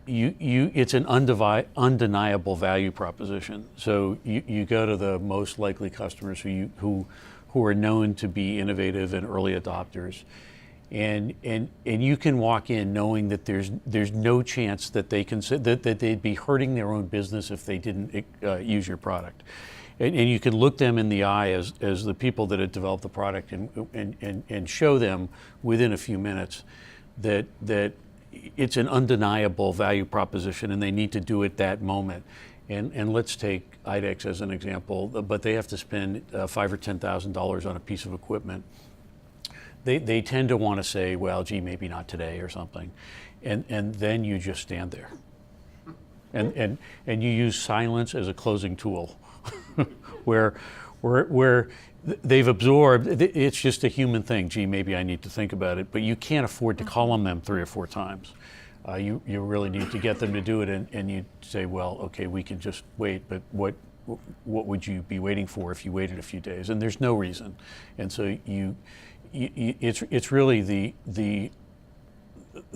it's an undeniable value proposition. So you go to the most likely customers who are known to be innovative and early adopters, and you can walk in knowing that there's no chance that that they'd be hurting their own business if they didn't use your product, and you can look them in the eye as the people that had developed the product and show them within a few minutes that it's an undeniable value proposition, and they need to do it that moment. And let's take IDEX as an example, but they have to spend $5,000 or $10,000 on a piece of equipment. They tend to want to say, well, gee, maybe not today or something. And then you just stand there. And you use silence as a closing tool, where they've absorbed, it's just a human thing. Gee, maybe I need to think about it, but you can't afford to call on them 3 or 4 times. You really need to get them to do it, and you say, well, okay, we can just wait, but what would you be waiting for if you waited a few days? And there's no reason. And so it's really the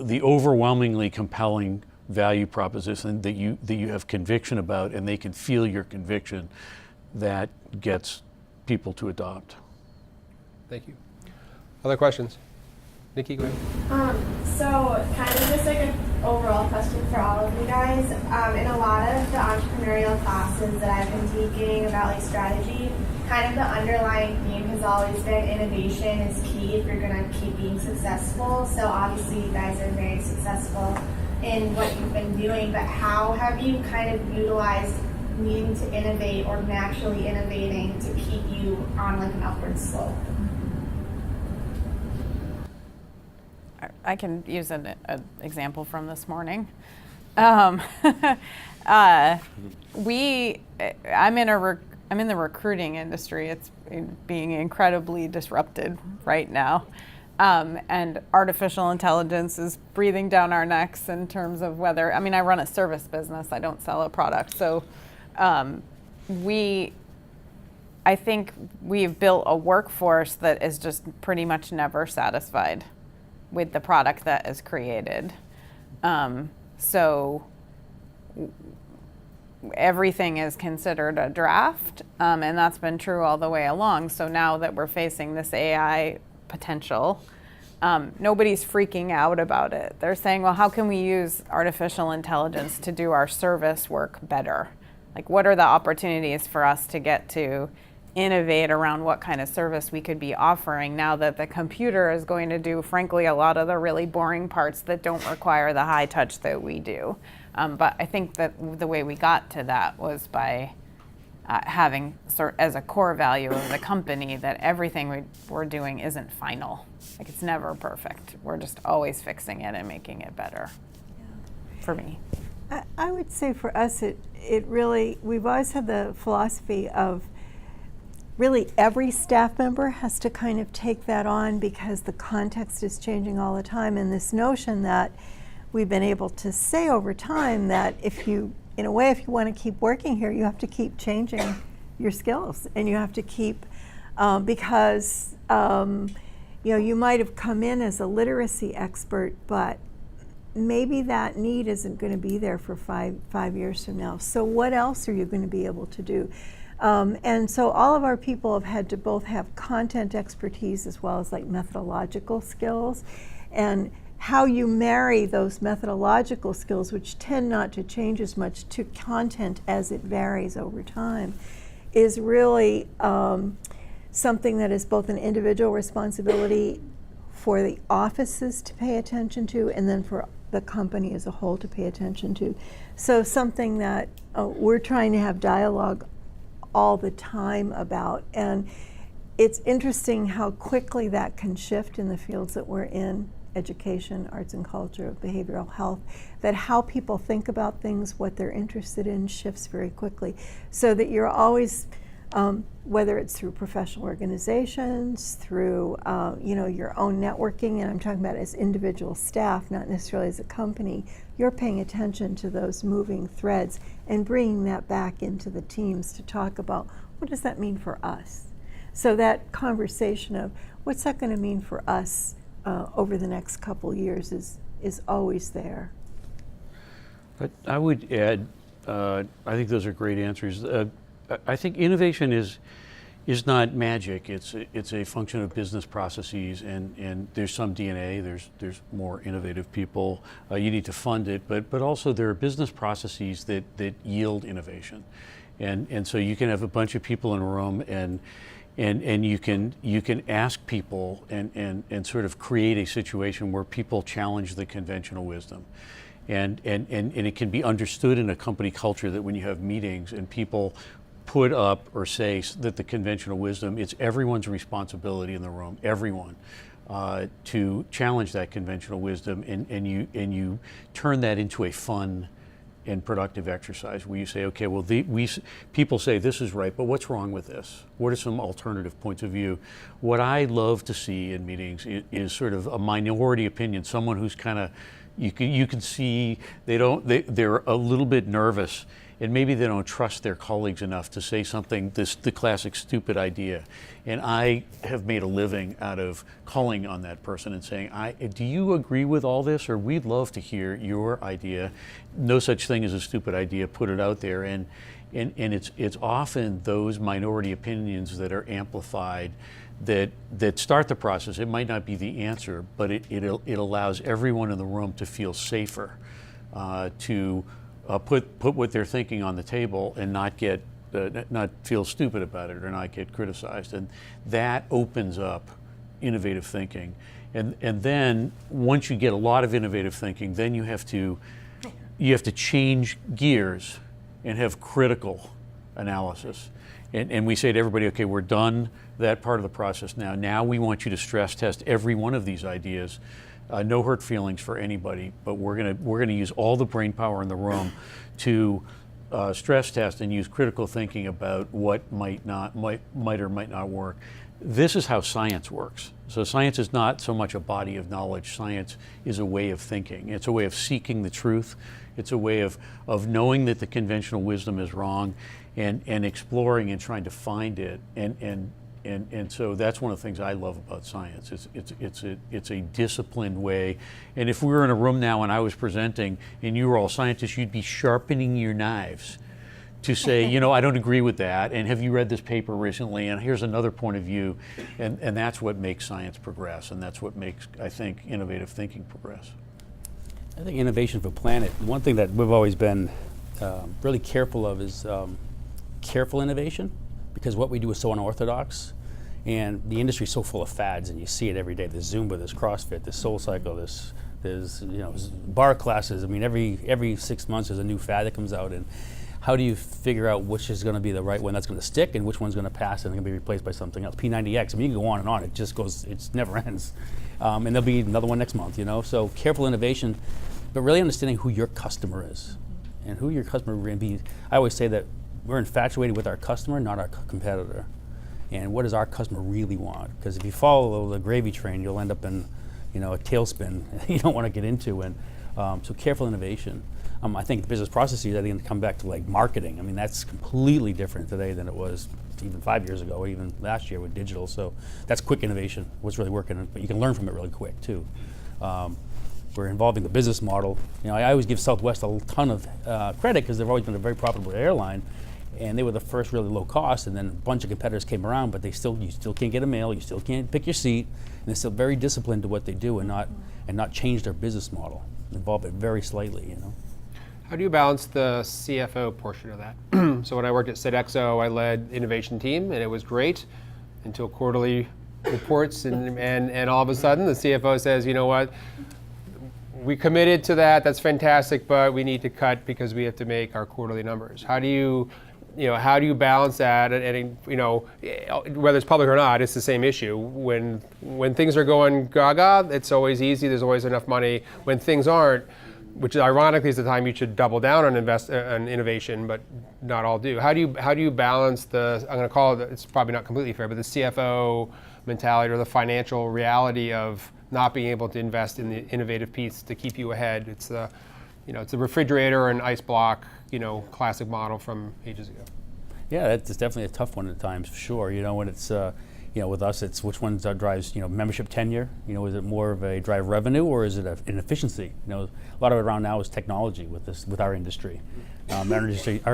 overwhelmingly compelling value proposition that you have conviction about, and they can feel your conviction, that gets people to adopt. Thank you. Other questions? Nikki, go ahead. So kind of just like an overall question for all of you guys. In a lot of the entrepreneurial classes that I've been taking about like strategy, kind of the underlying theme has always been innovation is key if you're going to keep being successful. So obviously you guys are very successful in what you've been doing, but how have you kind of utilized needing to innovate or naturally innovating to keep you on like an upward slope? I can use an example from this morning. I'm in the recruiting industry. It's being incredibly disrupted right now. And artificial intelligence is breathing down our necks in terms of whether, I mean, I run a service business, I don't sell a product. So I think we've built a workforce that is just pretty much never satisfied with the product that is created. So everything is considered a draft, and that's been true all the way along. So now that we're facing this AI potential, nobody's freaking out about it. They're saying, well, how can we use artificial intelligence to do our service work better? Like, what are the opportunities for us to get to innovate around what kind of service we could be offering now that the computer is going to do, frankly, a lot of the really boring parts that don't require the high touch that we do. But I think that the way we got to that was by having as a core value of the company that everything we're doing isn't final. Like, it's never perfect. We're just always fixing it and making it better. For me. I would say for us, it really, we've always had the philosophy of really every staff member has to kind of take that on because the context is changing all the time, and this notion that we've been able to say over time that if you want to keep working here, you have to keep changing your skills, and you have to keep, because you might have come in as a literacy expert, but maybe that need isn't going to be there for five years from now. So what else are you going to be able to do? And so all of our people have had to both have content expertise as well as like methodological skills, and how you marry those methodological skills, which tend not to change as much, to content as it varies over time, is really something that is both an individual responsibility for the offices to pay attention to, and then for the company as a whole to pay attention to. So something that we're trying to have dialogue all the time about, and it's interesting how quickly that can shift in the fields that we're in: education, arts and culture, behavioral health, that how people think about things, what they're interested in, shifts very quickly. So that you're always, whether it's through professional organizations, through your own networking, and I'm talking about as individual staff, not necessarily as a company, you're paying attention to those moving threads and bringing that back into the teams to talk about, what does that mean for us? So that conversation of what's that going to mean for us over the next couple years is always there. But I would add, I think those are great answers. I think innovation is not magic. It's a function of business processes, and there's some DNA. There's more innovative people. You need to fund it, but also there are business processes that yield innovation, and so you can have a bunch of people in a room and you can ask people and sort of create a situation where people challenge the conventional wisdom. And it can be understood in a company culture that when you have meetings and people put up or say that the conventional wisdom, it's everyone's responsibility in the room, everyone, to challenge that conventional wisdom, and you turn that into a fun and productive exercise where you say, okay, well, people say this is right, but what's wrong with this? What are some alternative points of view? What I love to see in meetings is sort of a minority opinion, someone who's kind of, you can see they're a little bit nervous, and maybe they don't trust their colleagues enough to say something, the classic stupid idea. And I have made a living out of calling on that person and saying, do you agree with all this? Or we'd love to hear your idea. No such thing as a stupid idea, put it out there. And it's often those minority opinions that are amplified that start the process. It might not be the answer, but it allows everyone in the room to feel safer, to put what they're thinking on the table and not get not feel stupid about it or not get criticized. And that opens up innovative thinking. And then once you get a lot of innovative thinking, then you have to change gears and have critical analysis. And we say to everybody, okay, we're done that part of the process now. Now we want you to stress test every one of these ideas. No hurt feelings for anybody, but we're gonna use all the brain power in the room to stress test and use critical thinking about what might or might not work. This is how science works. So science is not so much a body of knowledge. Science is a way of thinking. It's a way of seeking the truth. It's a way of knowing that the conventional wisdom is wrong, and exploring and trying to find it. And so that's one of the things I love about science. It's a disciplined way. And if we were in a room now and I was presenting and you were all scientists, you'd be sharpening your knives to say, you know, I don't agree with that, and have you read this paper recently, and here's another point of view. And that's what makes science progress, and that's what makes, I think, innovative thinking progress. I think innovation for planet, one thing that we've always been really careful of is careful innovation, because what we do is so unorthodox, and the industry is so full of fads, and you see it every day. There's Zumba, there's CrossFit, there's SoulCycle, there's bar classes. I mean, every 6 months there's a new fad that comes out, and how do you figure out which is going to be the right one that's going to stick and which one's going to pass and going to be replaced by something else? P90X, I mean, you can go on and on. It just goes, it never ends. And there'll be another one next month, So careful innovation, but really understanding who your customer is and who your customer will be. I always say that we're infatuated with our customer, not our competitor. And what does our customer really want? Because if you follow the gravy train, you'll end up in, a tailspin you don't want to get into. And so careful innovation. I think the business processes, I think, come back to like marketing. I mean, that's completely different today than it was even 5 years ago, or even last year with digital. So that's quick innovation, what's really working, but you can learn from it really quick too. We're involving the business model. I always give Southwest a ton of credit because they've always been a very profitable airline, and they were the first really low cost, and then a bunch of competitors came around, but you still can't get a mail, you still can't pick your seat, and they're still very disciplined to what they do and not change their business model, involve it very slightly, How do you balance the CFO portion of that? So when I worked at Sodexo, I led the innovation team, and it was great until quarterly reports, and all of a sudden the CFO says, you know what, we committed to that, that's fantastic, but we need to cut because we have to make our quarterly numbers. How do you balance that? And whether it's public or not, it's the same issue. When things are going gaga, it's always easy, there's always enough money. When things aren't, which ironically is the time you should double down on innovation, but not all do. How do you balance the, I'm going to call it, it's probably not completely fair, but the CFO mentality or the financial reality of not being able to invest in the innovative piece to keep you ahead? It's the, it's a refrigerator and ice block, classic model from ages ago. Yeah, that's definitely a tough one at times, for sure. When it's with us, it's which one drives membership tenure. Is it more of a drive revenue, or is it an efficiency? A lot of it around now is technology with our industry. Our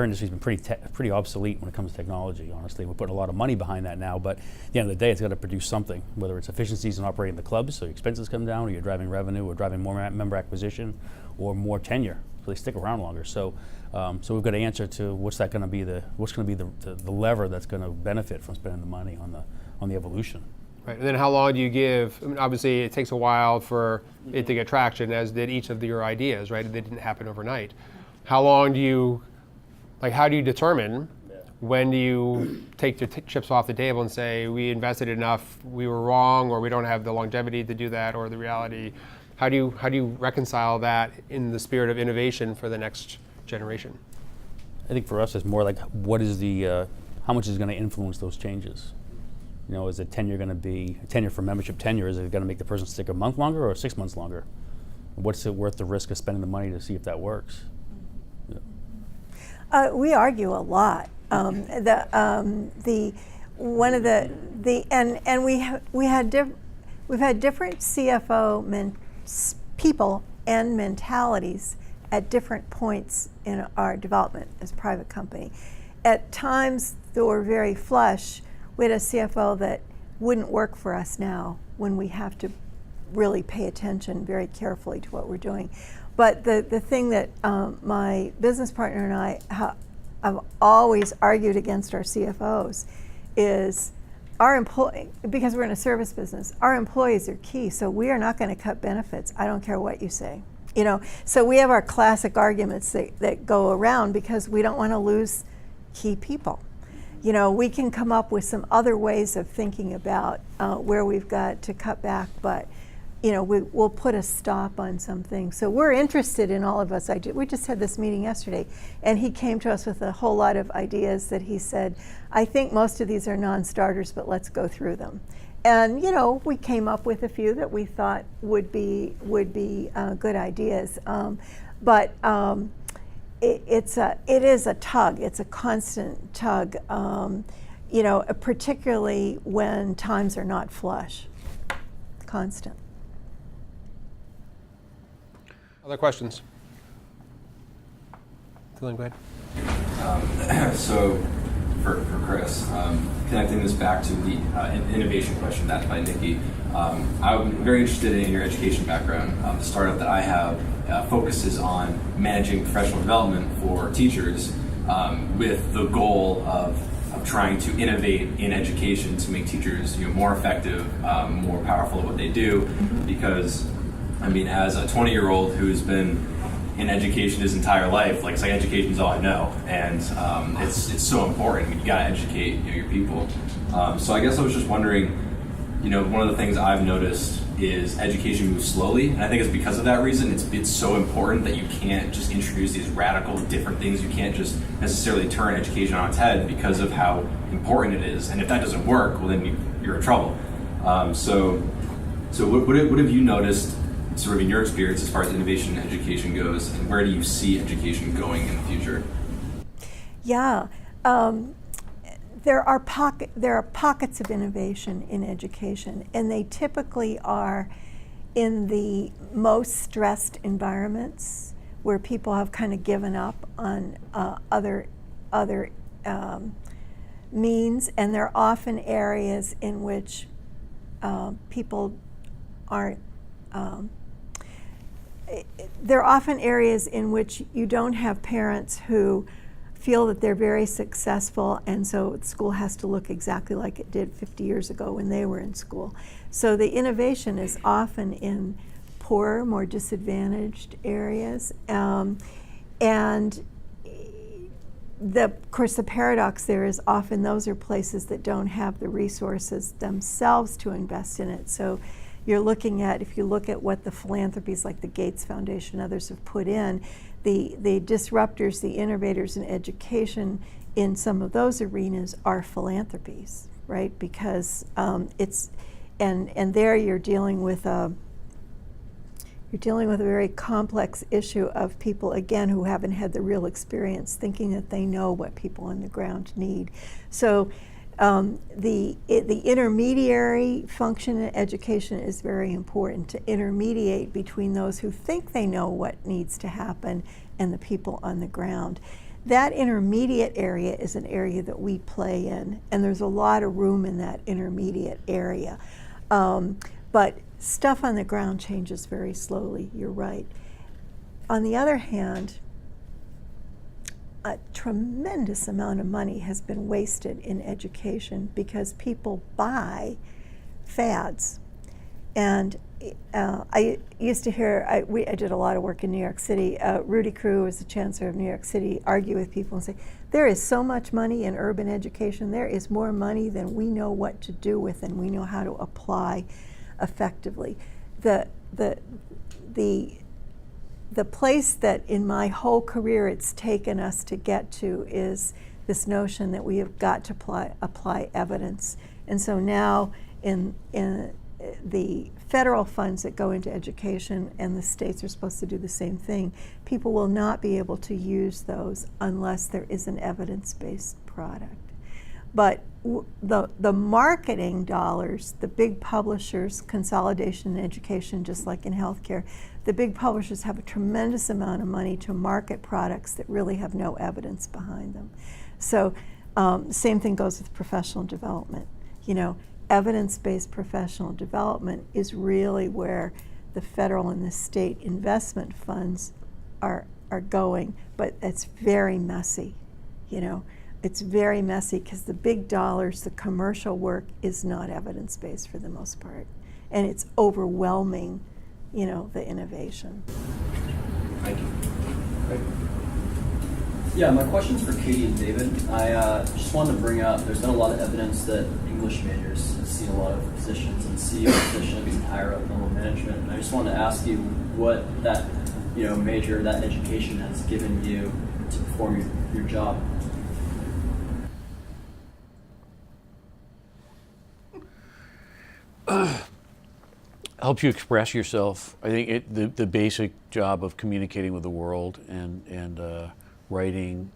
industry's been pretty obsolete when it comes to technology. Honestly, we're putting a lot of money behind that now, but at the end of the day, it's got to produce something. Whether it's efficiencies in operating the clubs, so your expenses come down, or you're driving revenue, or driving more member acquisition, or more tenure, so they stick around longer. So we've got to answer to what's going to be the lever that's going to benefit from spending the money on the evolution. Right, and then how long do you give? I mean, obviously, it takes a while for it to get traction, as did each of your ideas, right? They didn't happen overnight. How long do you, how do you determine when do you take the chips off the table and say, we invested enough, we were wrong, or we don't have the longevity to do that, or the reality? How do you reconcile that in the spirit of innovation for the next generation? I think for us, it's more like what is how much is going to influence those changes? Is it tenure going to be tenure for membership tenure? Is it going to make the person stick a month longer or 6 months longer? What's it worth the risk of spending the money to see if that works? Yeah. We argue a lot. We've had different CFO people and mentalities at different points in our development as a private company. At times, though we're very flush, we had a CFO that wouldn't work for us now when we have to really pay attention very carefully to what we're doing. But the thing that my business partner and I I've always argued against our CFOs is our employee, because we're in a service business, our employees are key, so we are not going to cut benefits. I don't care what you say. You know, so we have our classic arguments that go around because we don't want to lose key people. You know, we can come up with some other ways of thinking about where we've got to cut back, but you know, we'll put a stop on some things. So we're interested in all of us. We just had this meeting yesterday, and he came to us with a whole lot of ideas that he said, I think most of these are non-starters, but let's go through them. And you know, we came up with a few that we thought would be good ideas. But it is a tug. It's a constant tug. You know, particularly when times are not flush. Constant. Other questions? Dylan, go ahead. So, for Chris, connecting this back to the innovation question asked by Nikki, I'm very interested in your education background. The startup that I have focuses on managing professional development for teachers with the goal of trying to innovate in education to make teachers more effective, more powerful at what they do. Because, I mean, as a 20-year-old who's been in education his entire life, like education is all I know, and it's so important. I mean, you gotta educate your people. So I guess I was just wondering, one of the things I've noticed is education moves slowly, and I think it's because of that reason. It's so important that you can't just introduce these radical different things. You can't just necessarily turn education on its head because of how important it is. And if that doesn't work, well then you're in trouble. So what have you noticed, sort of in your experience, as far as innovation in education goes, and where do you see education going in the future? Yeah, there are pockets of innovation in education, and they typically are in the most stressed environments where people have kind of given up on other means, and they're often areas in which people aren't. They're often areas in which you don't have parents who feel that they're very successful, and so school has to look exactly like it did 50 years ago when they were in school. So the innovation is often in poorer, more disadvantaged areas. And of course, the paradox there is often those are places that don't have the resources themselves to invest in it. So you're looking at, if you look at what the philanthropies like the Gates Foundation and others have put in, the disruptors, the innovators in education in some of those arenas are philanthropies, right? Because it's, and there you're dealing with a very complex issue of people, again, who haven't had the real experience, thinking that they know what people on the ground need. So the intermediary function in education is very important, to intermediate between those who think they know what needs to happen and the people on the ground. That intermediate area is an area that we play in, and there's a lot of room in that intermediate area. But stuff on the ground changes very slowly, you're right. On the other hand, a tremendous amount of money has been wasted in education because people buy fads. And I used to hear, I did a lot of work in New York City. Rudy Crew was the chancellor of New York City, argue with people and say, there is so much money in urban education, there is more money than we know what to do with and we know how to apply effectively. The place that in my whole career it's taken us to get to is this notion that we have got to apply evidence. And so now in the federal funds that go into education, and the states are supposed to do the same thing, people will not be able to use those unless there is an evidence-based product. But the marketing dollars, the big publishers, consolidation in education, just like in healthcare, the big publishers have a tremendous amount of money to market products that really have no evidence behind them. So same thing goes with professional development. Evidence-based professional development is really where the federal and the state investment funds are going, but it's very messy. you know. It's very messy because the big dollars, the commercial work is not evidence-based for the most part. And it's overwhelming, you know, the innovation. Thank you. Yeah, my question's for Katie and David. I just wanted to bring up, there's been a lot of evidence that English majors have seen a lot of positions and CEO positions and higher up level management. And I just wanted to ask you what that, you know, major, that education has given you to perform your job. Helps you express yourself. I think the basic job of communicating with the world and writing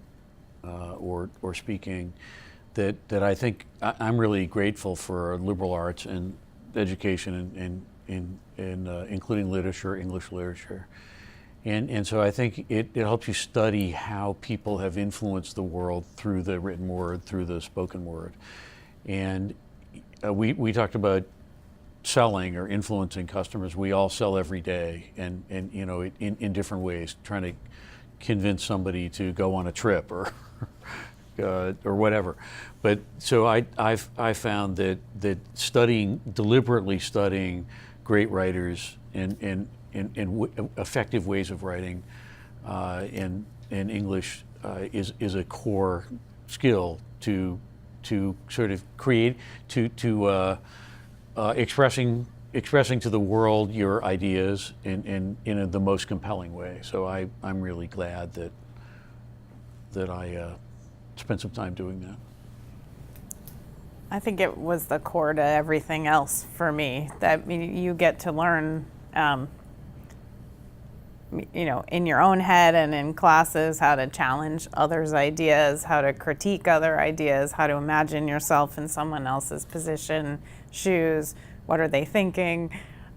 or speaking, that I think I'm really grateful for liberal arts and education and including literature, English literature. And so I think it helps you study how people have influenced the world through the written word, through the spoken word. And we talked about selling or influencing customers. We all sell every day, and you know, in different ways, trying to convince somebody to go on a trip or whatever. But so I found that deliberately studying great writers and effective ways of writing in English is a core skill to sort of create expressing to the world your ideas in the most compelling way. So I'm really glad that I spent some time doing that. I think it was the core to everything else for me. That you get to learn, you know, in your own head and in classes, how to challenge others' ideas, how to critique other ideas, how to imagine yourself in someone else's position, shoes. What are they thinking?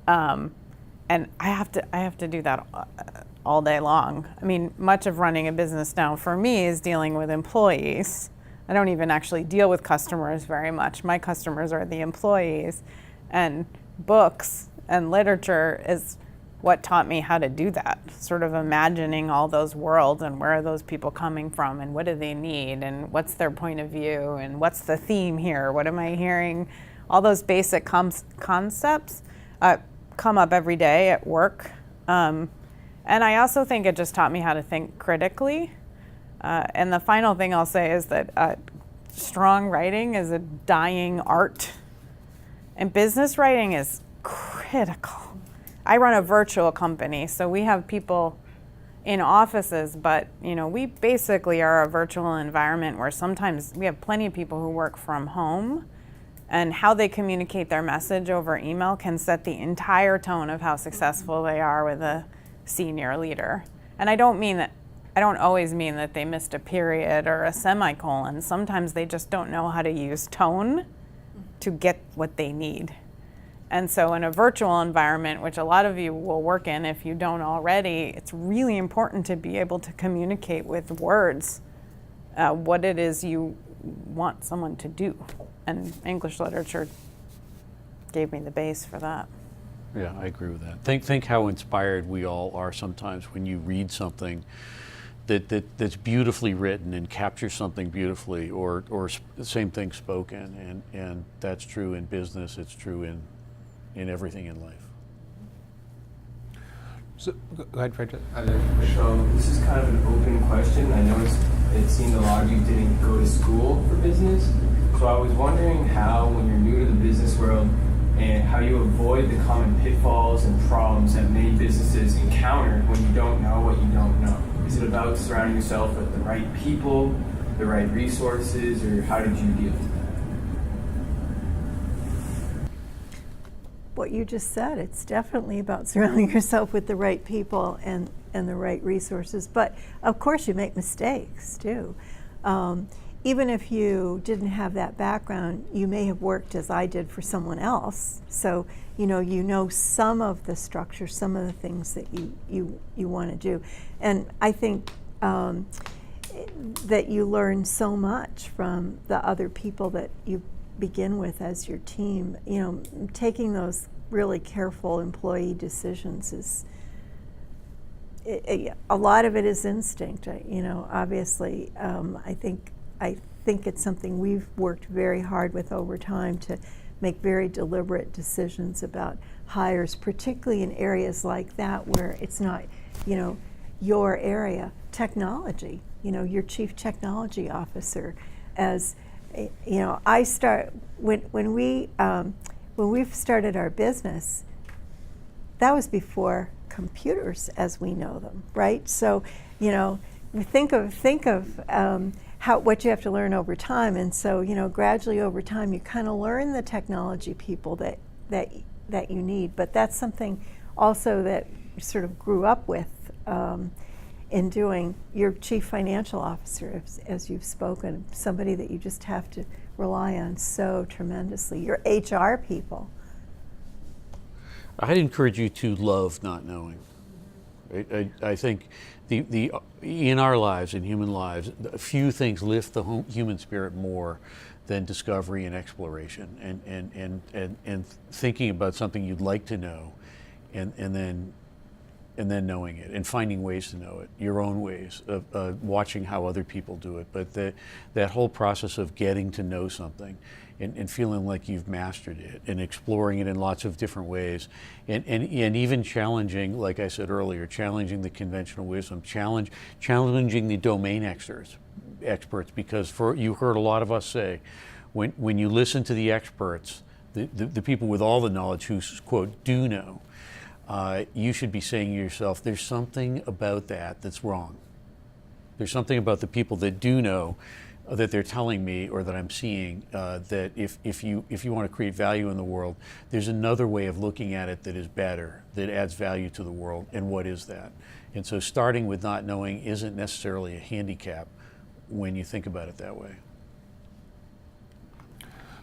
And I have to do that all day long. I mean, much of running a business now for me is dealing with employees. I don't even actually deal with customers very much. My customers are the employees, and books and literature is what taught me how to do that, sort of imagining all those worlds and where are those people coming from and what do they need and what's their point of view and what's the theme here, what am I hearing? All those basic concepts come up every day at work. And I also think it just taught me how to think critically. And the final thing I'll say is that strong writing is a dying art. And business writing is critical. I run a virtual company, so we have people in offices, but you know, we basically are a virtual environment where sometimes we have plenty of people who work from home, and how they communicate their message over email can set the entire tone of how successful they are with a senior leader. And I don't always mean that they missed a period or a semicolon. Sometimes they just don't know how to use tone to get what they need. And so in a virtual environment, which a lot of you will work in if you don't already, it's really important to be able to communicate with words what it is you want someone to do. And English literature gave me the base for that. Yeah, I agree with that. Think how inspired we all are sometimes when you read something that's beautifully written and captures something beautifully, or the same thing spoken, and that's true in business, it's true in everything in life. So, go ahead, Fred. So this is kind of an open question. I noticed it seemed a lot of you didn't go to school for business. So I was wondering how, when you're new to the business world, and how you avoid the common pitfalls and problems that many businesses encounter when you don't know what you don't know. Is it about surrounding yourself with the right people, the right resources, or how did you deal with that? What you just said, it's definitely about surrounding yourself with the right people and the right resources. But of course you make mistakes too. Even if you didn't have that background, you may have worked as I did for someone else. So you know some of the structure, some of the things that you want to do. And I think that you learn so much from the other people that you begin with as your team. You know, taking those really careful employee decisions a lot of it is instinct. Obviously, I think it's something we've worked very hard with over time to make very deliberate decisions about hires, particularly in areas like that where it's not, your area. Technology, your chief technology officer, as I start when we've started our business. That was before computers as we know them, right? So, think of what you have to learn over time, and so gradually over time you kind of learn the technology people that you need. But that's something also that you sort of grew up with in doing. Your chief financial officer, as you've spoken, somebody that you just have to rely on so tremendously. Your HR people. I'd encourage you to love not knowing. I think the in our lives, in human lives, a few things lift the human spirit more than discovery and exploration, and thinking about something you'd like to know, and then knowing it and finding ways to know it, your own ways of watching how other people do it. But that whole process of getting to know something and feeling like you've mastered it and exploring it in lots of different ways, and even challenging, like I said earlier, challenging the conventional wisdom, challenging the domain experts, because you heard a lot of us say, when you listen to the experts, the people with all the knowledge who, quote, do know, you should be saying to yourself, there's something about that's wrong. There's something about the people that do know that they're telling me or that I'm seeing that if you want to create value in the world, there's another way of looking at it that is better, that adds value to the world. And what is that? And so starting with not knowing isn't necessarily a handicap when you think about it that way.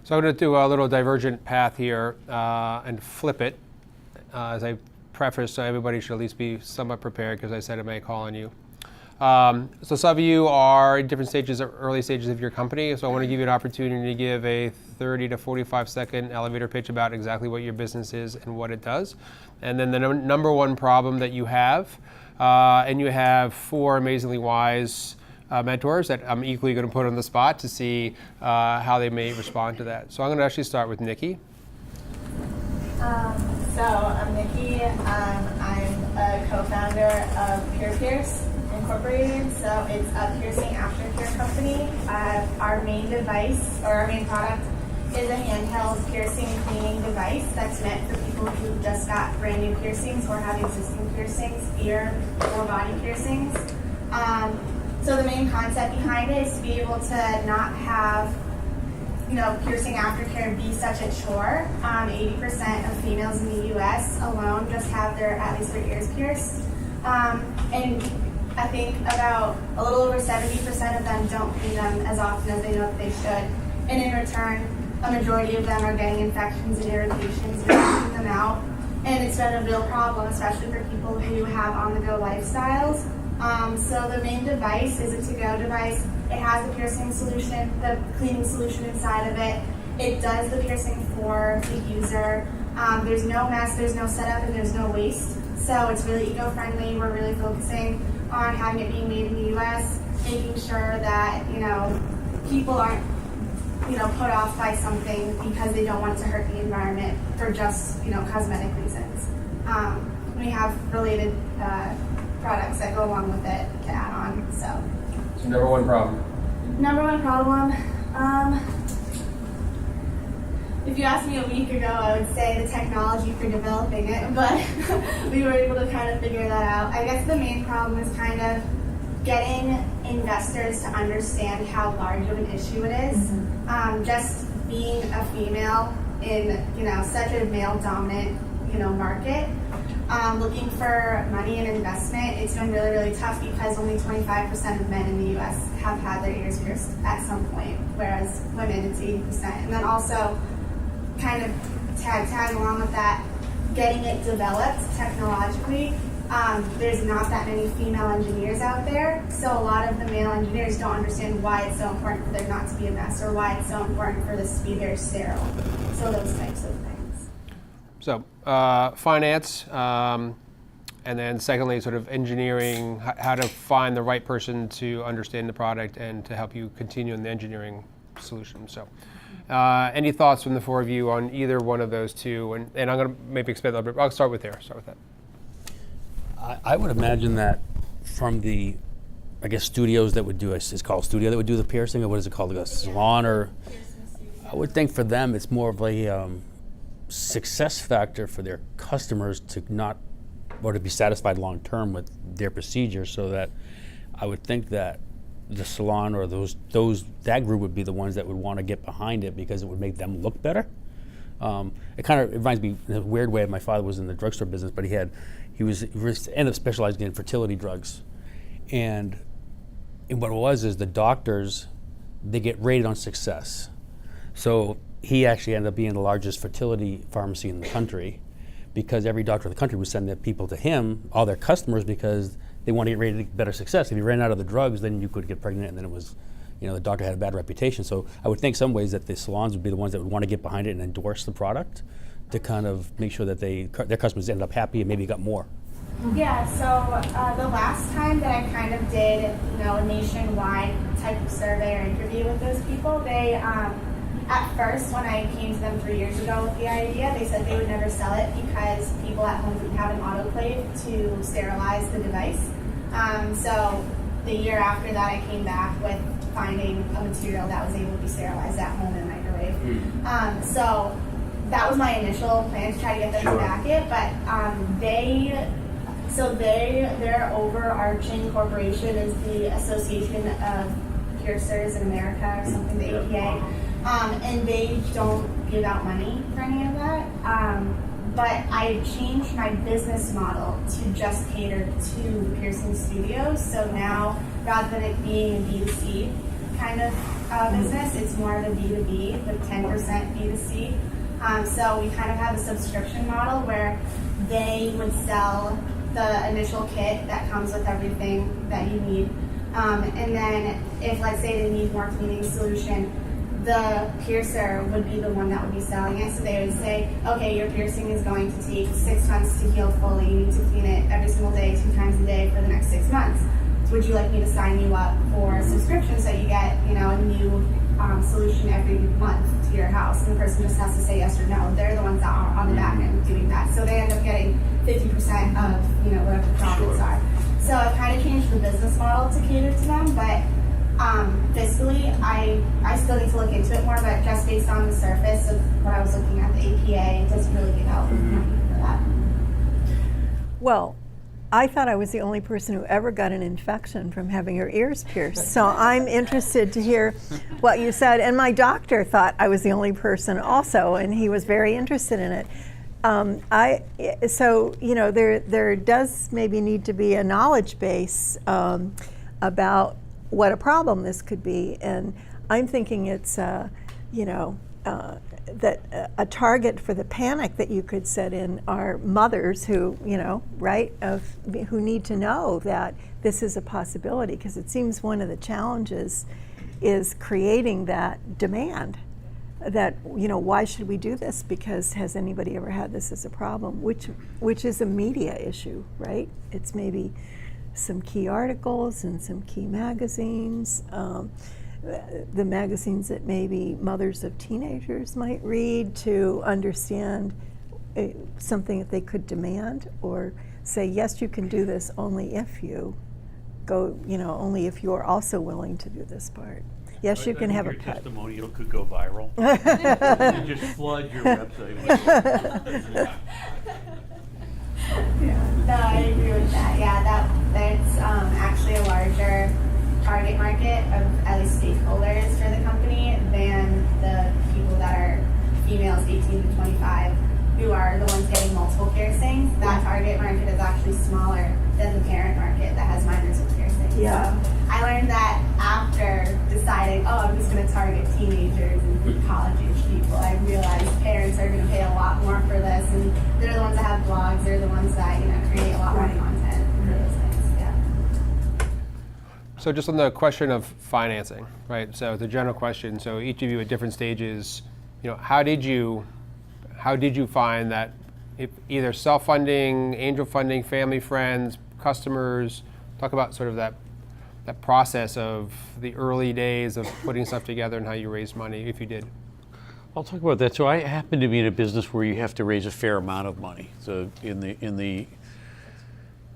So I'm going to do a little divergent path here and flip it. As I preface, so everybody should at least be somewhat prepared, because I said I may call on you. So some of you are in different stages, early stages of your company, so I want to give you an opportunity to give a 30 to 45 second elevator pitch about exactly what your business is and what it does. And then the number one problem that you have, and you have 4 amazingly wise mentors that I'm equally going to put on the spot to see how they may respond to that. So I'm going to actually start with Nikki. So I'm Nikki. I'm a co-founder of Pierce Incorporated. So it's a piercing aftercare company. Our main device, or our main product, is a handheld piercing cleaning device that's meant for people who just got brand new piercings or have existing piercings, ear or body piercings. So the main concept behind it is to be able to not have piercing aftercare be such a chore. 80% of females in the U.S. alone just have at least their ears pierced. And I think about a little over 70% of them don't clean them as often as they know that they should. And in return, a majority of them are getting infections and irritations and cleaning them out. And it's been a real problem, especially for people who have on-the-go lifestyles. So the main device is a to-go device. It has the piercing solution, the cleaning solution inside of it. It does the piercing for the user. There's no mess, there's no setup, and there's no waste. So it's really eco-friendly. We're really focusing on having it being made in the U.S., making sure that people aren't put off by something because they don't want to hurt the environment for just cosmetic reasons. We have related products that go along with it to add on. So number one problem. Number one problem. If you asked me a week ago, I would say the technology for developing it, but we were able to kind of figure that out. I guess the main problem is kind of getting investors to understand how large of an issue it is. Just being a female in such a male-dominant market, looking for money and investment, it's been really, really tough because only 25% of men in the U.S. have had their ears pierced at some point, whereas women it's 80%. And then also, kind of tag along with that, getting it developed technologically. There's not that many female engineers out there, so a lot of the male engineers don't understand why it's so important for there not to be a mess or why it's so important for this to be very sterile. So those types of things. So finance, And then secondly, sort of engineering, how to find the right person to understand the product and to help you continue in the engineering solution. So any thoughts from the four of you on either one of those two? And I'm going to maybe expand a little bit. I'll start with there. Start with that. I would imagine that from the, I guess, studios that would do, it's called studio that would do the piercing, or what is it called, a salon, or I would think for them it's more of a success factor for their customers to not, or to be satisfied long term with their procedure, so that I would think that the salon or that group would be the ones that would want to get behind it because it would make them look better. It kind of reminds me in a weird way. My father was in the drugstore business, but he ended up specializing in fertility drugs, and what it was is the doctors, they get rated on success. So he actually ended up being the largest fertility pharmacy in the country, because every doctor in the country would send their people to him, all their customers, because they want to get rated better success. If you ran out of the drugs, then you could get pregnant, and then it was, the doctor had a bad reputation. So I would think some ways that the salons would be the ones that would want to get behind it and endorse the product to kind of make sure that their customers ended up happy and maybe got more. Yeah, so the last time that I kind of did, a nationwide type of survey or interview with those people, they, at first when I came to them 3 years ago with the idea, they said they would never sell it because people at home didn't have an autoclave to sterilize the device. So the year after that, I came back with finding a material that was able to be sterilized at home in a microwave. So that was my initial plan to try to get them to back it, but their overarching corporation is the Association of Piercers in America or something, the APA, and they don't give out money for any of that. But I changed my business model to just cater to piercing studios. So now, rather than it being a B2C kind of business, it's more of a B2B with 10% B2C. So we kind of have a subscription model where they would sell the initial kit that comes with everything that you need. And then if, let's say, they need more cleaning solution, the piercer would be the one that would be selling it. So they would say, okay, your piercing is going to take 6 months to heal fully. You need to clean it every single day, 2 times a day for the next 6 months. Would you like me to sign you up for a subscription so you get, a new solution every month to your house? And the person just has to say yes or no. They're the ones that are on the back end doing that. So they end up getting 50% of, whatever the profits are. So I've kind of changed the business model to cater to them, but fiscally, I still need to look into it more, but just based on the surface of what I was looking at, the APA, it doesn't really give out money for that. Well, I thought I was the only person who ever got an infection from having her ears pierced. So I'm interested to hear what you said. And my doctor thought I was the only person also, and he was very interested in it. There does maybe need to be a knowledge base about what a problem this could be, and I'm thinking it's that a target for the panic that you could set in are mothers who who need to know that this is a possibility, because it seems one of the challenges is creating that demand. That why should we do this? Because has anybody ever had this as a problem? Which is a media issue, right? It's maybe some key articles and some key magazines, the magazines that maybe mothers of teenagers might read to understand something that they could demand, or say, yes, you can do this only if you go, only if you're also willing to do this part. Yes, you can have a your cut. testimonial could go viral. You just flood your website with No, I agree with that. Yeah, that's actually a larger target market of at least stakeholders for the company than the people that are females 18 to 25 who are the ones getting multiple piercings. That target market is actually smaller than the parent market that has minors with piercings. Yeah. So I learned that after deciding, I'm just going to target teenagers and college-age people. I realized parents are going to pay a lot more for this, and they're the ones that have blogs. They're the ones that create a lot more content for those things. Yeah. So just on the question of financing, right? So the general question. So each of you at different stages, how did you find that if either self-funding, angel funding, family, friends, customers. Talk about sort of that process of the early days of putting stuff together and how you raised money, if you did. I'll talk about that. So I happen to be in a business where you have to raise a fair amount of money. So in the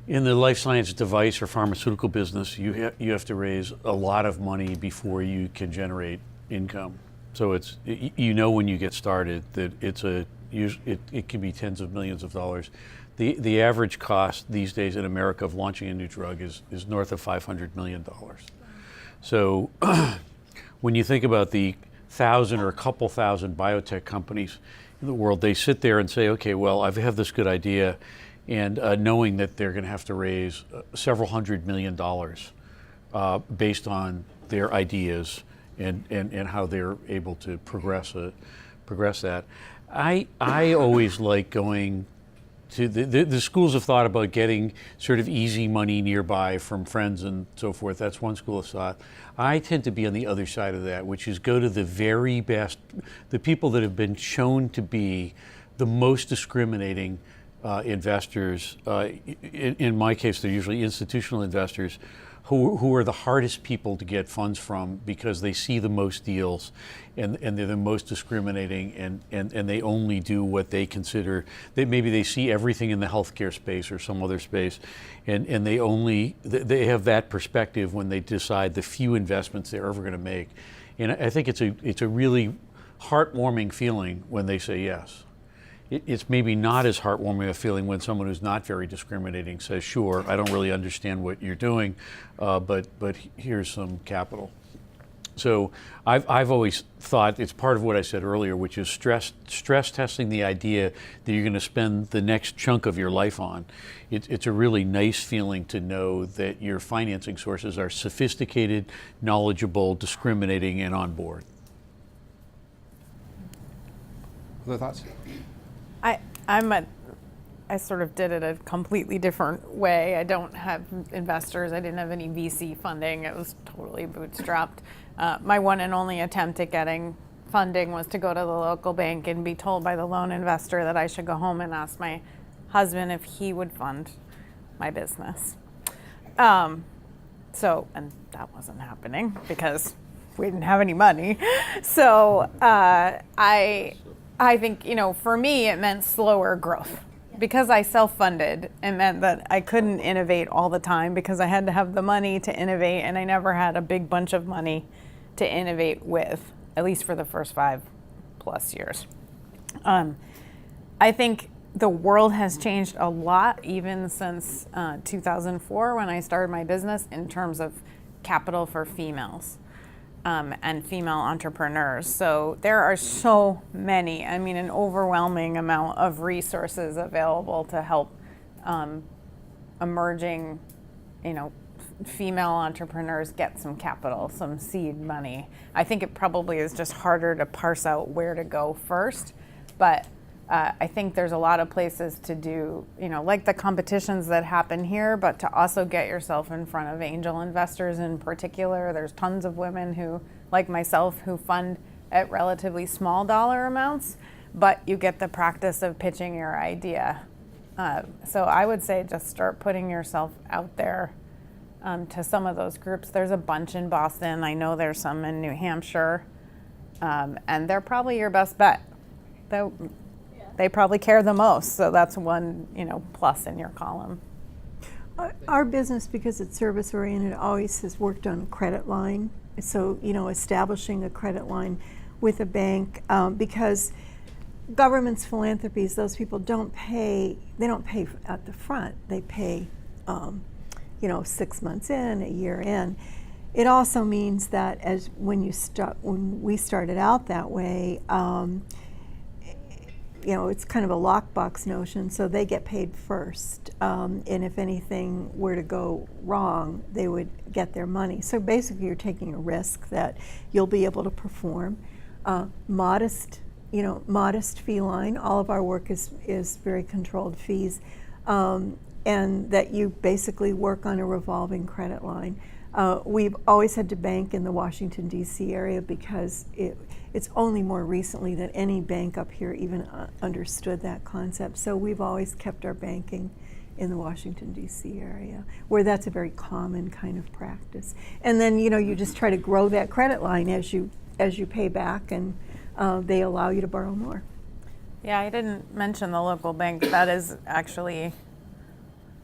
life science device or pharmaceutical business, you have to raise a lot of money before you can generate income. So it's when you get started that it can be tens of millions of dollars. The average cost these days in America of launching a new drug is north of $500 million. So when you think about the 1,000 or a couple thousand biotech companies in the world, they sit there and say, okay, well, I have this good idea, and knowing that they're going to have to raise several $100 million based on their ideas and how they're able to progress that. I always like going to the schools of thought about getting sort of easy money nearby from friends and so forth. That's one school of thought. I tend to be on the other side of that, which is go to the very best, the people that have been shown to be the most discriminating investors. In my case, they're usually institutional investors who are the hardest people to get funds from because they see the most deals and they're the most discriminating and they only do what they consider, maybe they see everything in the healthcare space or some other space and they have that perspective when they decide the few investments they're ever going to make. And I think it's a really heartwarming feeling when they say yes. It's maybe not as heartwarming a feeling when someone who's not very discriminating says, sure, I don't really understand what you're doing, but here's some capital. So I've always thought it's part of what I said earlier, which is stress testing the idea that you're going to spend the next chunk of your life on. It's a really nice feeling to know that your financing sources are sophisticated, knowledgeable, discriminating, and on board. Other thoughts? I sort of did it a completely different way. I don't have investors. I didn't have any VC funding. It was totally bootstrapped. My one and only attempt at getting funding was to go to the local bank and be told by the loan investor that I should go home and ask my husband if he would fund my business. And that wasn't happening because we didn't have any money. So I think, for me, it meant slower growth. Because I self-funded, it meant that I couldn't innovate all the time because I had to have the money to innovate, and I never had a big bunch of money to innovate with, at least for the first 5+ years. I think the world has changed a lot, even since 2004 when I started my business, in terms of capital for females. And female entrepreneurs. So there are so many, an overwhelming amount of resources available to help emerging, female entrepreneurs get some capital, some seed money. I think it probably is just harder to parse out where to go first, but I think there's a lot of places to do, like the competitions that happen here, but to also get yourself in front of angel investors in particular. There's tons of women who, like myself, who fund at relatively small dollar amounts, but you get the practice of pitching your idea. So I would say just start putting yourself out there to some of those groups. There's a bunch in Boston. I know there's some in New Hampshire, and they're probably your best bet. They probably care the most, so that's one, plus in your column. Our business, because it's service oriented, always has worked on a credit line. So, establishing a credit line with a bank, because governments, philanthropies, those people don't pay at the front. They pay, 6 months in, a year in. It also means that when we started out that way, it's kind of a lockbox notion, so they get paid first. And if anything were to go wrong, they would get their money. So basically you're taking a risk that you'll be able to perform. Modest fee line. All of our work is very controlled fees. And that you basically work on a revolving credit line. We've always had to bank in the Washington, D.C. area because it's only more recently that any bank up here even understood that concept. So we've always kept our banking in the Washington, D.C. area, where that's a very common kind of practice. And then, you just try to grow that credit line as you pay back, and they allow you to borrow more. Yeah, I didn't mention the local bank. That is actually,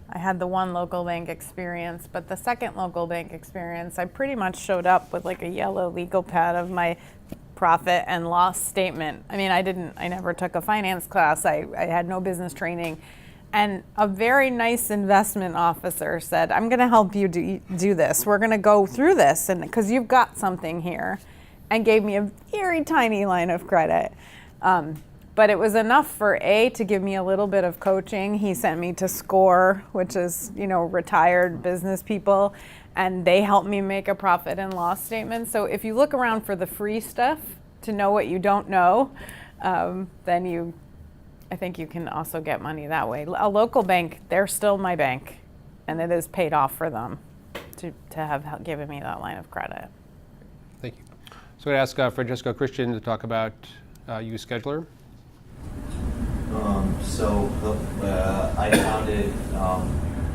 I had the one local bank experience, but the second local bank experience, I pretty much showed up with like a yellow legal pad of my profit and loss statement. I mean, I never took a finance class. I had no business training. And a very nice investment officer said, I'm going to help you do this. We're going to go through this, and because you've got something here, and gave me a very tiny line of credit. But it was enough for to give me a little bit of coaching. He sent me to SCORE, which is, retired business people, and they helped me make a profit and loss statement. So if you look around for the free stuff to know what you don't know, then I think you can also get money that way. A local bank, they're still my bank, and it is paid off for them to have given me that line of credit. Thank you. So I'm going to ask Francesco Christian to talk about uScheduler. I founded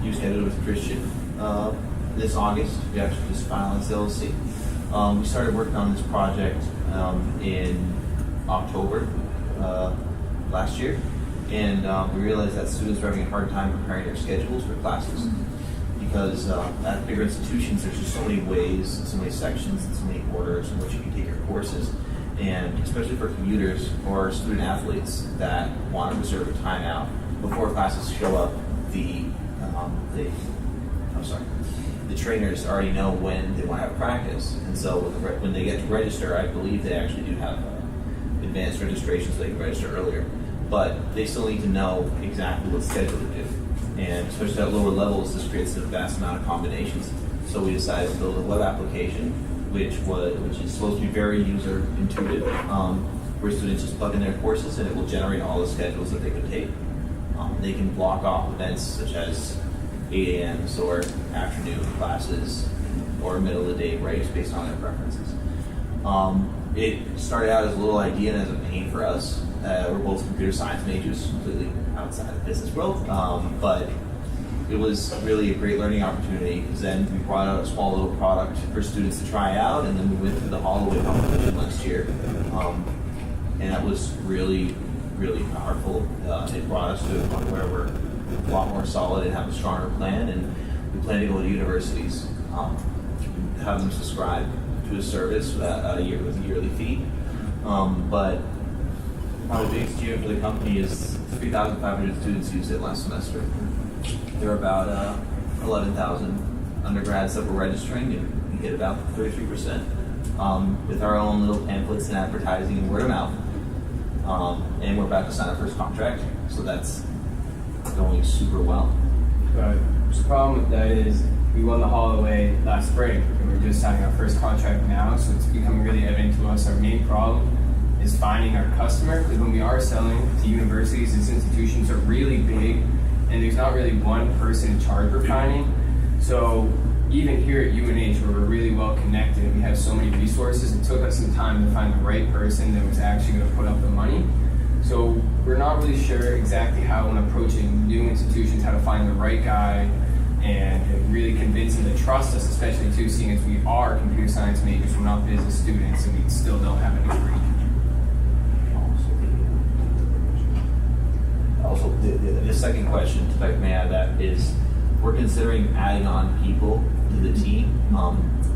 uScheduler with Christian this August. We actually just finalized the LLC. We started working on this project in October last year, and we realized that students were having a hard time preparing their schedules for classes because at bigger institutions there's just so many ways, and so many sections, and so many orders in which you can take your courses. And especially for commuters or student athletes that want to reserve a timeout before classes show up, the trainers already know when they want to have practice. And so when they get to register, I believe they actually do have advanced registration so they can register earlier. But they still need to know exactly what schedule to do. And especially at lower levels, this creates a vast amount of combinations. So we decided to build a web application which is supposed to be very user intuitive, where students just plug in their courses and it will generate all the schedules that they could take. They can block off events such as 8 a.m.s or afternoon classes or middle of the day breaks based on their preferences. It started out as a little idea and as a pain for us. We're both computer science majors, completely outside the business world, but it was really a great learning opportunity because then we brought out a small little product for students to try out, and then we went through the Holloway competition last year, and that was really, really powerful. It brought us to a point where we're a lot more solid and have a stronger plan, and we plan to go to universities, have them subscribe to a service with a yearly fee. But our biggest GM for the company is 3,500 students used it last semester. There are about 11,000 undergrads that we're registering, and we get about 33% with our own little pamphlets and advertising and word of mouth. And we're about to sign our first contract, so that's going super well. But the problem with that is we won the Holloway last spring, and we're just signing our first contract now, so it's becoming really evident to us our main problem is finding our customer, because when we are selling to universities, these institutions are really big, and there's not really one person in charge of finding. So even here at UNH, where we're really well connected and we have so many resources, it took us some time to find the right person that was actually going to put up the money. So we're not really sure exactly how, when approaching new institutions, how to find the right guy and really convince them to trust us, especially too, seeing as we are computer science majors, we're not business students, and we still don't have a degree. Also, the second question, if I may add that, is we're considering adding on people to the team.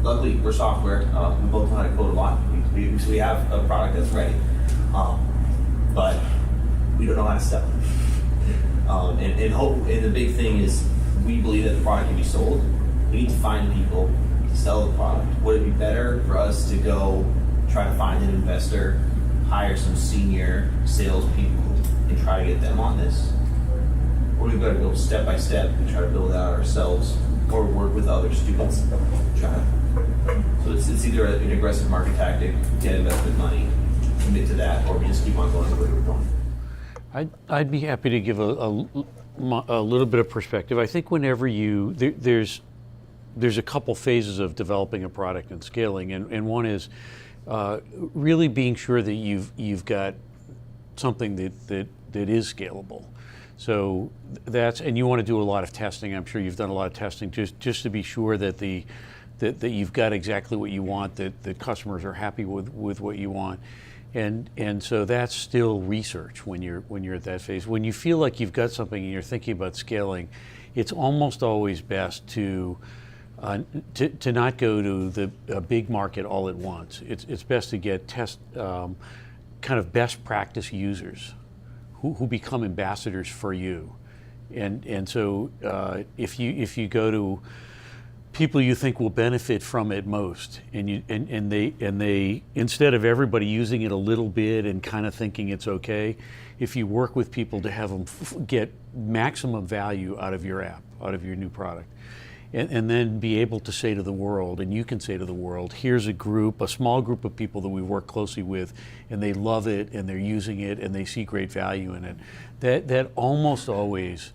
Luckily, we're software. We both know how to code a lot. We have a product that's ready, but we don't know how to sell it. And the big thing is we believe that the product can be sold. We need to find people to sell the product. Would it be better for us to go try to find an investor, hire some senior salespeople, and try to get them on this? Or we've got to go step by step and try to build it out ourselves, or work with other students. So it's either an aggressive market tactic, get investment money, commit to that, or we just keep on going the way we're going. I'd be happy to give a little bit of perspective. I think whenever there's there's a couple phases of developing a product and scaling, and one is really being sure that you've got something that is scalable. So and you want to do a lot of testing. I'm sure you've done a lot of testing just to be sure that that you've got exactly what you want, that the customers are happy with what you want. And so that's still research when you're at that phase. When you feel like you've got something and you're thinking about scaling, it's almost always best to not go to a big market all at once. It's best to get kind of best practice users who become ambassadors for you. And so if you go to people you think will benefit from it most, and they instead of everybody using it a little bit and kind of thinking it's okay, if you work with people to have them get maximum value out of your app, out of your new product, and then be able to say to the world, and you can say to the world, here's a small group of people that we work closely with, and they love it, and they're using it, and they see great value in it. That almost always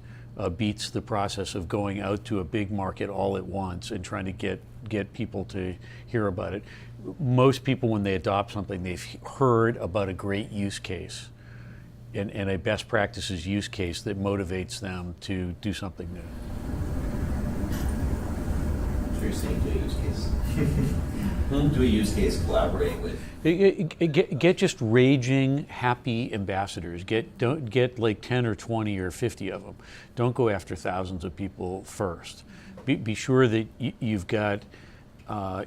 beats the process of going out to a big market all at once and trying to get people to hear about it. Most people, when they adopt something, they've heard about a great use case and a best practices use case that motivates them to do something new. So you're saying do a use case. Do a use case collaborating with. Get just raging, happy ambassadors. Don't get like 10 or 20 or 50 of them. Don't go after thousands of people first. Be sure that you've got,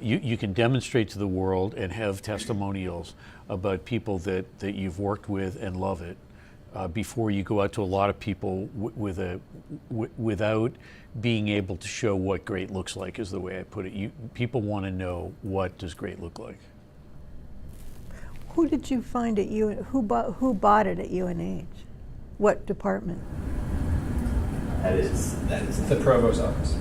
you can demonstrate to the world and have testimonials about people that you've worked with and love it before you go out to a lot of people without being able to show what great looks like, is the way I put it. People want to know, what does great look like? Who did you find at who bought it at UNH? What department? That is The provost office.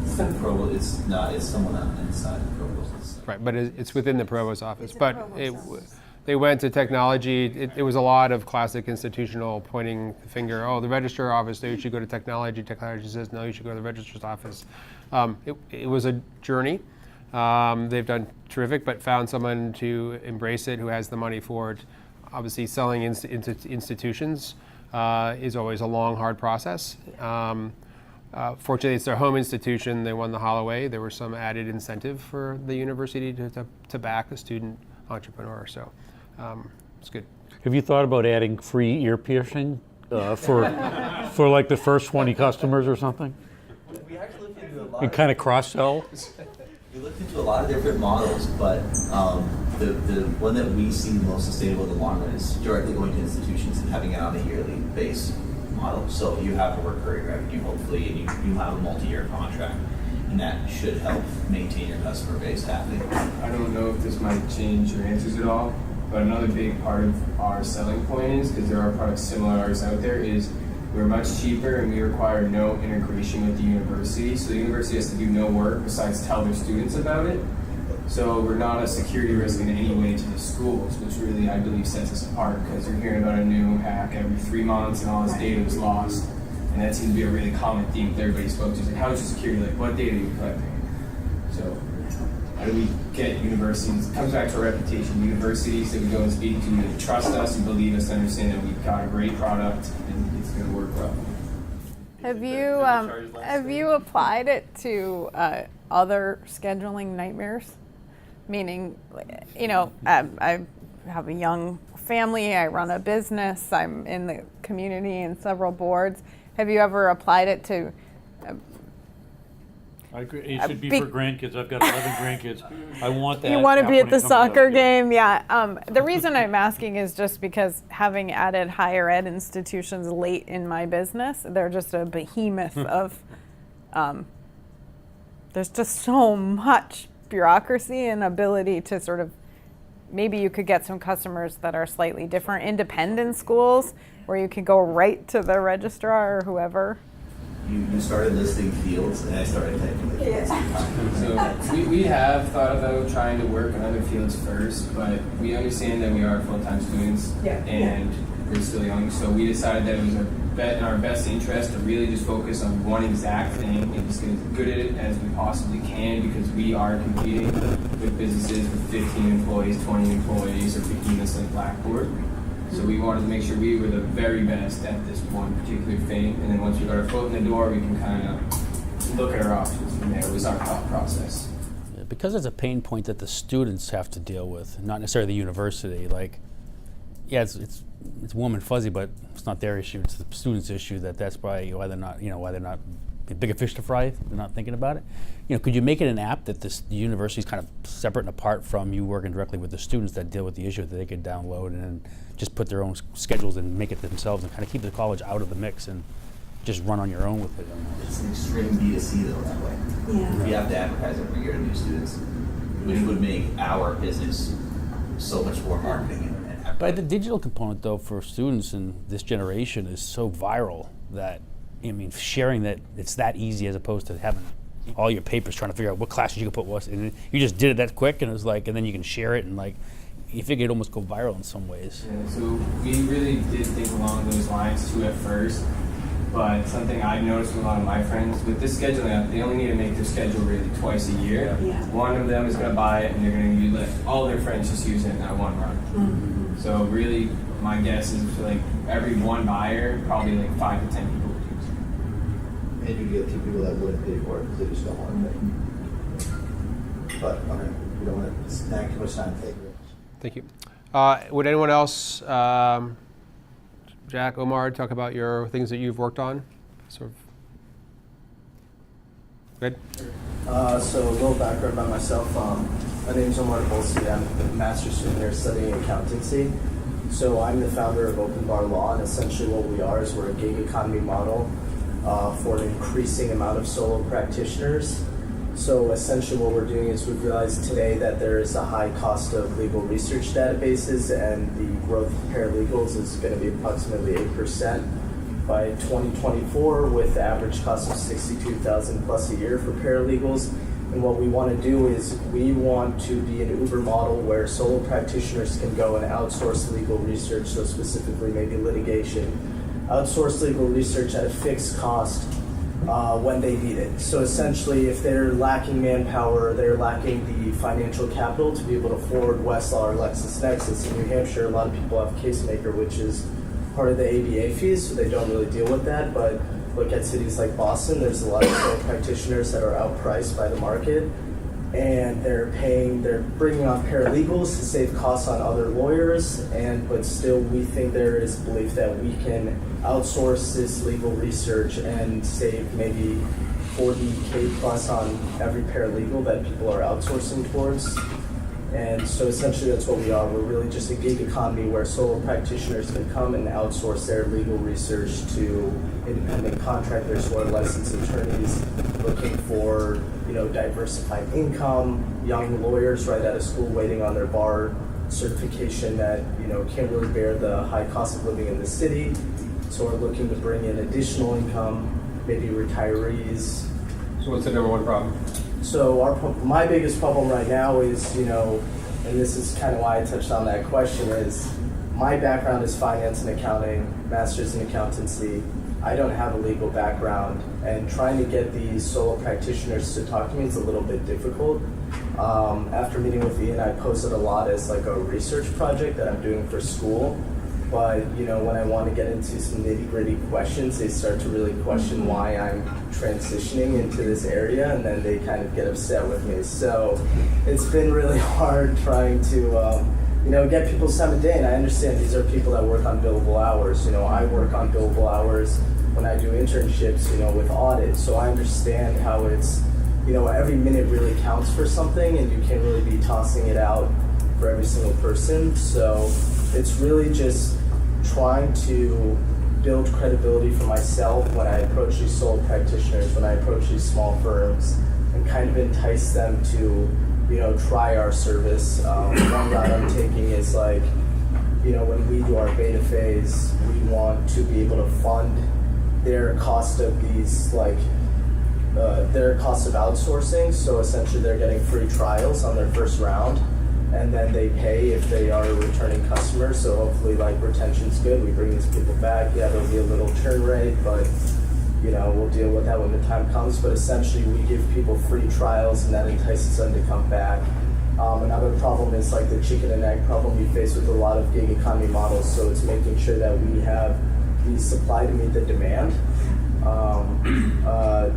It's the provost. It's not. It's someone inside the provost. Right, but it's within the provost office. But they went to technology. It was a lot of classic institutional pointing the finger. Oh, the registrar office, no, you should go to technology. Technology says, no, you should go to the registrar's office. It was a journey. They've done terrific, but found someone to embrace it who has the money for it. Obviously, selling into institutions is always a long, hard process. Fortunately, it's their home institution. They won the Holloway. There was some added incentive for the university to back a student entrepreneur. So it's good. Have you thought about adding free ear piercing for like the first 20 customers or something? We actually looked into a lot. And kind of cross-sell? We looked into a lot of different models, but the one that we see most sustainable in the long run is directly going to institutions and having it on a yearly base model. So you have a recurring revenue, hopefully, and you have a multi-year contract, and that should help maintain your customer base happy. I don't know if this might change your answers at all, but another big part of our selling point is, because there are products similar to ours out there, is we're much cheaper and we require no integration with the university. So the university has to do no work besides tell their students about it. So we're not a security risk in any way to the schools, which really, I believe, sets us apart, because you're hearing about a new hack every 3 months and all this data is lost. And that seems to be a really common theme that everybody spoke to. It's like, how is your security? Like, what data are you collecting? So how do we get universities? It comes back to our reputation. Universities that we go and speak to, that trust us and believe us, to understand that we've got a great product and it's going to work well. Have you applied it to other scheduling nightmares? Meaning, I have a young family, I run a business, I'm in the community and several boards. Have you ever applied it to? I agree. It should be for grandkids. I've got 11 grandkids. I want that. You want to be at the soccer out. game, yeah. The reason I'm asking is just because having added higher ed institutions late in my business, they're just a behemoth of. There's just so much bureaucracy and ability to sort of. Maybe you could get some customers that are slightly different, independent schools, where you could go right to the registrar or whoever. You started listing fields, and I started typing the fields. So we have thought about trying to work on other fields first, but we understand that we are full-time students, and we're still young. So we decided that it was in our best interest to really just focus on one exact thing and just get as good at it as we possibly can, because we are competing with businesses with 15 employees, 20 employees, or behemoths like Blackboard. So we wanted to make sure we were the very best at this one particular thing, and then once we got our foot in the door, we can kind of look at our options from there. Was our thought process. Because it's a pain point that the students have to deal with, not necessarily the university. Like, yeah, it's warm and fuzzy, but it's not their issue. It's the students' issue. That's probably why they're not, why they're not bigger fish to fry. They're not thinking about it. Could you make it an app that the university is kind of separate and apart from you working directly with the students that deal with the issue, that they could download and then just put their own schedules and make it themselves and kind of keep the college out of the mix and just run on your own with it? It's an extreme B2C though that way. Yeah. We have to advertise every year to new students, which would make our business so much more marketing and But the digital component, though, for students in this generation is so viral that, sharing that it's that easy as opposed to having all your papers trying to figure out what classes you can put what. And you just did it that quick, and it was like, and then you can share it, and like, you figure it'd almost go viral in some ways. Yeah, so we really did think along those lines too at first. But something I've noticed with a lot of my friends, with this scheduling app, they only need to make their schedule really twice a year. Yeah. One of them is going to buy it, and they're going to let all their friends just use it in that one run. Mm-hmm. So really, my guess is for like every one buyer, probably like 5 to 10 people would use it. And you get 2 people that wouldn't pay for it because they just don't want to pay. But okay, we don't want to snag too much time. Thank you. Would anyone else, Jack, Omar, talk about your things that you've worked on? Sort of. Good. So a little background about myself. My name is Omar Bolsi. I'm a master's student here studying accountancy. So I'm the founder of Open Bar Law, and essentially what we are is we're a gig economy model for an increasing amount of solo practitioners. So essentially what we're doing is we've realized today that there is a high cost of legal research databases, and the growth of paralegals is going to be approximately 8% by 2024, with the average cost of $62,000 plus a year for paralegals. And what we want to do is we want to be an Uber model where solo practitioners can go and outsource legal research, so specifically maybe litigation, outsource legal research at a fixed cost when they need it. So essentially, if they're lacking manpower, they're lacking the financial capital to be able to afford Westlaw or LexisNexis. In New Hampshire, a lot of people have Casemaker, which is part of the ABA fees, so they don't really deal with that. But look at cities like Boston, there's a lot of solo practitioners that are outpriced by the market, and they're bringing on paralegals to save costs on other lawyers, but still we think there is belief that we can outsource this legal research and save maybe $40K plus on every paralegal that people are outsourcing towards. And so essentially that's what we are. We're really just a gig economy where solo practitioners can come and outsource their legal research to independent contractors who are licensed attorneys looking for, diversified income, young lawyers right out of school waiting on their bar certification that, can't really bear the high cost of living in the city. So we're looking to bring in additional income, maybe retirees. So what's the number one problem? So my biggest problem right now is, and this is kind of why I touched on that question, is my background is finance and accounting, master's in accountancy. I don't have a legal background, and trying to get these solo practitioners to talk to me is a little bit difficult. After meeting with Ian, I posted a lot as like a research project that I'm doing for school. But when I want to get into some nitty-gritty questions, they start to really question why I'm transitioning into this area, and then they kind of get upset with me. So it's been really hard trying to get people's time of day. And I understand these are people that work on billable hours. I work on billable hours when I do internships, with audit. So I understand how it's, every minute really counts for something, and you can't really be tossing it out for every single person. So it's really just trying to build credibility for myself when I approach these solo practitioners, when I approach these small firms, and kind of entice them to, try our service. One route I'm taking is like, when we do our beta phase, we want to be able to fund their cost of these, their cost of outsourcing. So essentially they're getting free trials on their first round. and then they pay if they are a returning customer. So hopefully, like, retention's good. We bring these people back. Yeah, there'll be a little churn rate, but we'll deal with that when the time comes. But essentially, we give people free trials, and that entices them to come back. Another problem is like the chicken and egg problem we face with a lot of gig economy models. So it's making sure that we have the supply to meet the demand.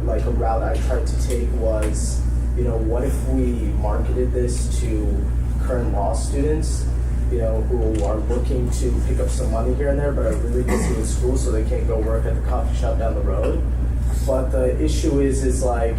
Like a route I tried to take was, what if we marketed this to current law students, who are looking to pick up some money here and there, but are really busy with school, so they can't go work at the coffee shop down the road. But the issue is like,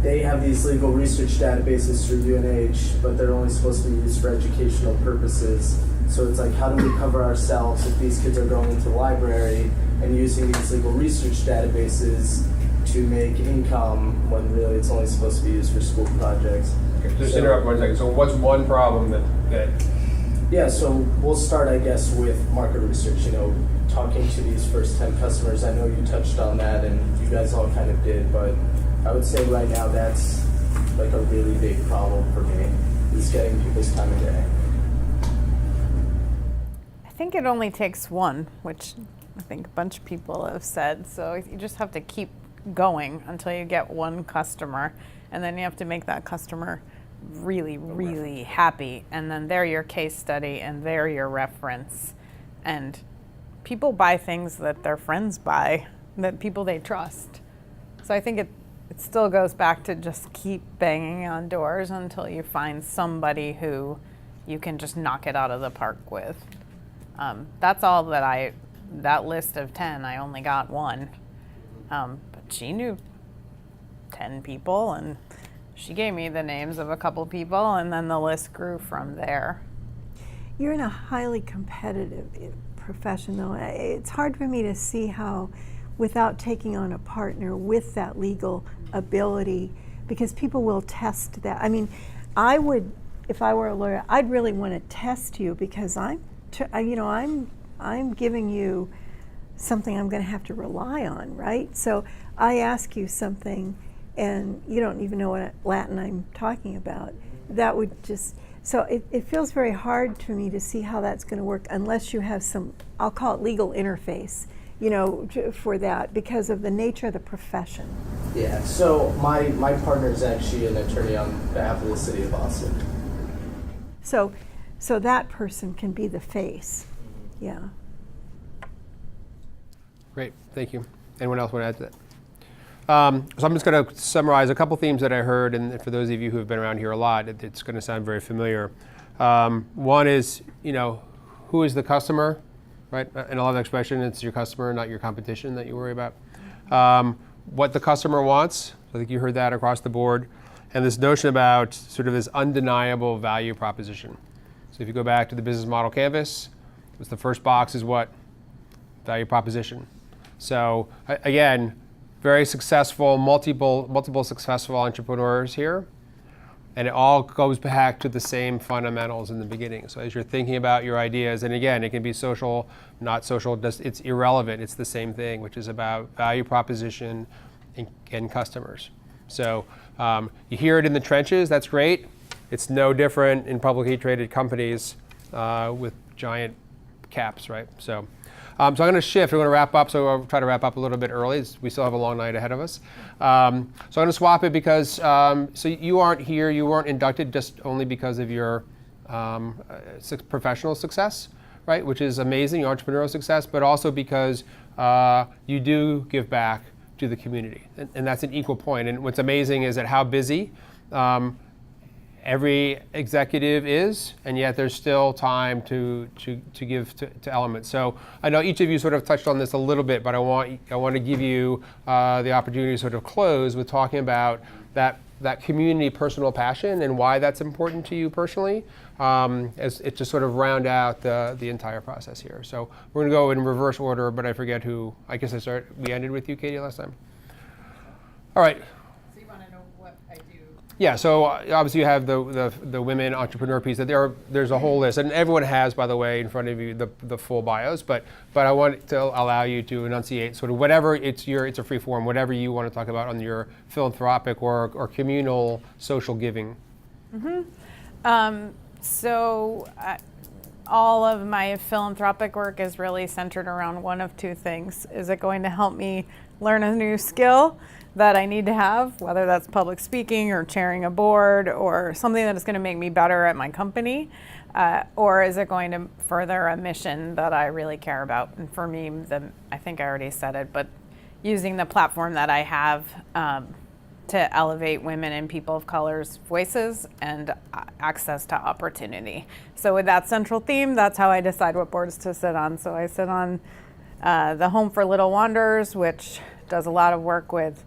they have these legal research databases through UNH, but they're only supposed to be used for educational purposes. So it's like, how do we cover ourselves if these kids are going into the library and using these legal research databases to make income when really it's only supposed to be used for school projects? Just interrupt 1 second. So what's one problem that Yeah, so we'll start, I guess, with market research, talking to these first 10 customers. I know you touched on that and you guys all kind of did, but I would say right now that's like a really big problem for me, is getting people's time of day. I think it only takes one, which I think a bunch of people have said. So you just have to keep going until you get one customer, and then you have to make that customer really, really happy. And then they're your case study and they're your reference. And people buy things that their friends buy, that people they trust. So I think it still goes back to just keep banging on doors until you find somebody who you can just knock it out of the park with. That's all that list of 10, I only got one. But she knew 10 people, and she gave me the names of a couple people, and then the list grew from there. You're in a highly competitive profession, though. It's hard for me to see how, without taking on a partner with that legal ability, because people will test that. I mean, I would, if I were a lawyer, I'd really want to test you, because I'm giving you something I'm going to have to rely on, right? So I ask you something, and you don't even know what Latin I'm talking about. That would just, so it feels very hard to me to see how that's going to work unless you have some, I'll call it legal interface, for that, because of the nature of the profession. Yeah, so my partner is actually an attorney on behalf of the city of Boston. So that person can be the face, yeah. Great, thank you. Anyone else want to add to that? So I'm just going to summarize a couple themes that I heard, and for those of you who have been around here a lot, it's going to sound very familiar. One is, who is the customer, right? In a lot of expression, it's your customer, not your competition that you worry about. What the customer wants, I think you heard that across the board, and this notion about sort of this undeniable value proposition. So if you go back to the business model canvas, the first box is what? Value proposition. So again, very successful, multiple successful entrepreneurs here. And it all goes back to the same fundamentals in the beginning. So as you're thinking about your ideas, and again, it can be social, not social, it's irrelevant. It's the same thing, which is about value proposition and customers. So you hear it in the trenches, that's great. It's no different in publicly traded companies with giant caps, right? So I'm going to shift. We're going to wrap up, so I'll try to wrap up a little bit early. We still have a long night ahead of us. So I'm going to swap it because, so you aren't here, you weren't inducted just only because of your professional success, right? Which is amazing, your entrepreneurial success, but also because you do give back to the community. And that's an equal point. And what's amazing is that how busy every executive is, and yet there's still time to give to elements. So I know each of you sort of touched on this a little bit, but I want to give you the opportunity to sort of close with talking about that community personal passion and why that's important to you personally, as it just sort of round out the entire process here. So we're going to go in reverse order, but I forget who. I guess we ended with you, Katie, last time. All right. So you want to know what I do? Yeah, so obviously you have the women entrepreneur piece. That there's a whole list, and everyone has, by the way, in front of you the full bios. But I want to allow you to enunciate sort of whatever it's a free form, whatever you want to talk about on your philanthropic or communal social giving. Mm-hmm. So all of my philanthropic work is really centered around one of two things. Is it going to help me learn a new skill that I need to have, whether that's public speaking or chairing a board or something that is going to make me better at my company? Or is it going to further a mission that I really care about? And for me, I think I already said it, but using the platform that I have to elevate women and people of color's voices and access to opportunity. So with that central theme, that's how I decide what boards to sit on. So I sit on the Home for Little Wanderers, which does a lot of work with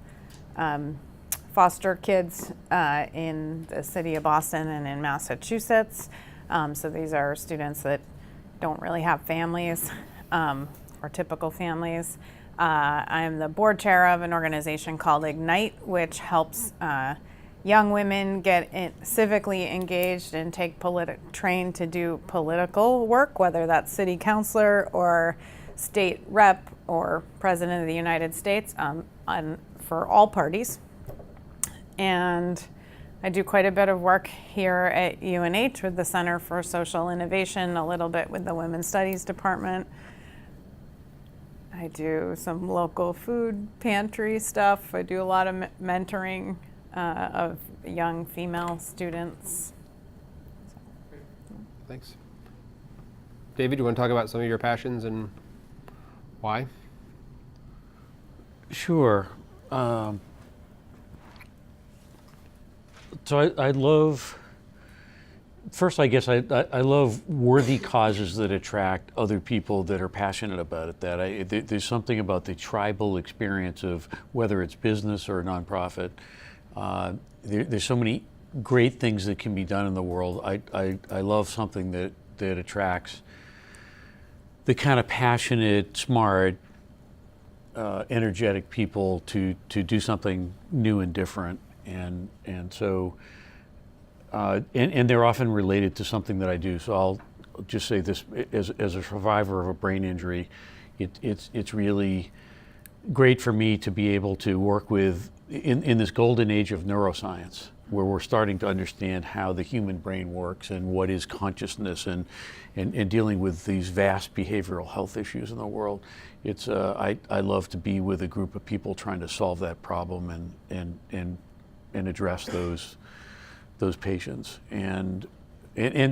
foster kids in the city of Boston and in Massachusetts. So these are students that don't really have families or typical families. I'm the board chair of an organization called Ignite, which helps young women get civically engaged and trained to do political work, whether that's city councilor or state rep or president of the United States, for all parties. And I do quite a bit of work here at UNH with the Center for Social Innovation, a little bit with the Women's Studies Department. I do some local food pantry stuff. I do a lot of mentoring of young female students. Thanks. David, do you want to talk about some of your passions and why? Sure. So I love, first I guess I love worthy causes that attract other people that are passionate about it. There's something about the tribal experience of whether it's business or a nonprofit. There's so many great things that can be done in the world. I love something that attracts the kind of passionate, smart, energetic people to do something new and different. And so they're often related to something that I do. So I'll just say this: as a survivor of a brain injury, it's really great for me to be able to work with in this golden age of neuroscience, where we're starting to understand how the human brain works and what is consciousness and dealing with these vast behavioral health issues in the world. It's I love to be with a group of people trying to solve that problem and address those patients. And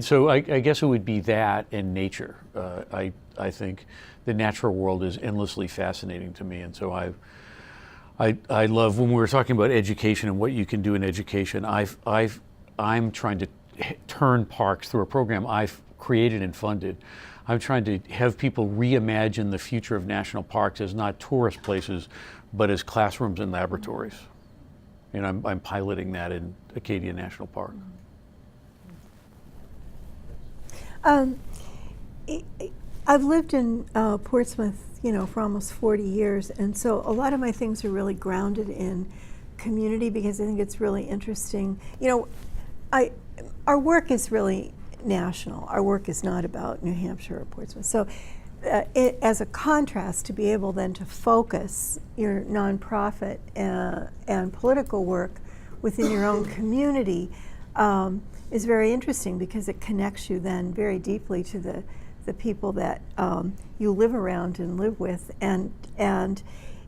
so I guess it would be that and nature. I think the natural world is endlessly fascinating to me, and so I love, when we were talking about education and what you can do in education, I'm trying to turn parks through a program I've created and funded. I'm trying to have people reimagine the future of national parks as not tourist places, but as classrooms and laboratories. And I'm piloting that in Acadia National Park. I've lived in Portsmouth, for almost 40 years, and so a lot of my things are really grounded in community because I think it's really interesting. Our work is really national. Our work is not about New Hampshire or Portsmouth. So as a contrast, to be able then to focus your nonprofit and political work within your own community is very interesting because it connects you then very deeply to the people that you live around and live with, and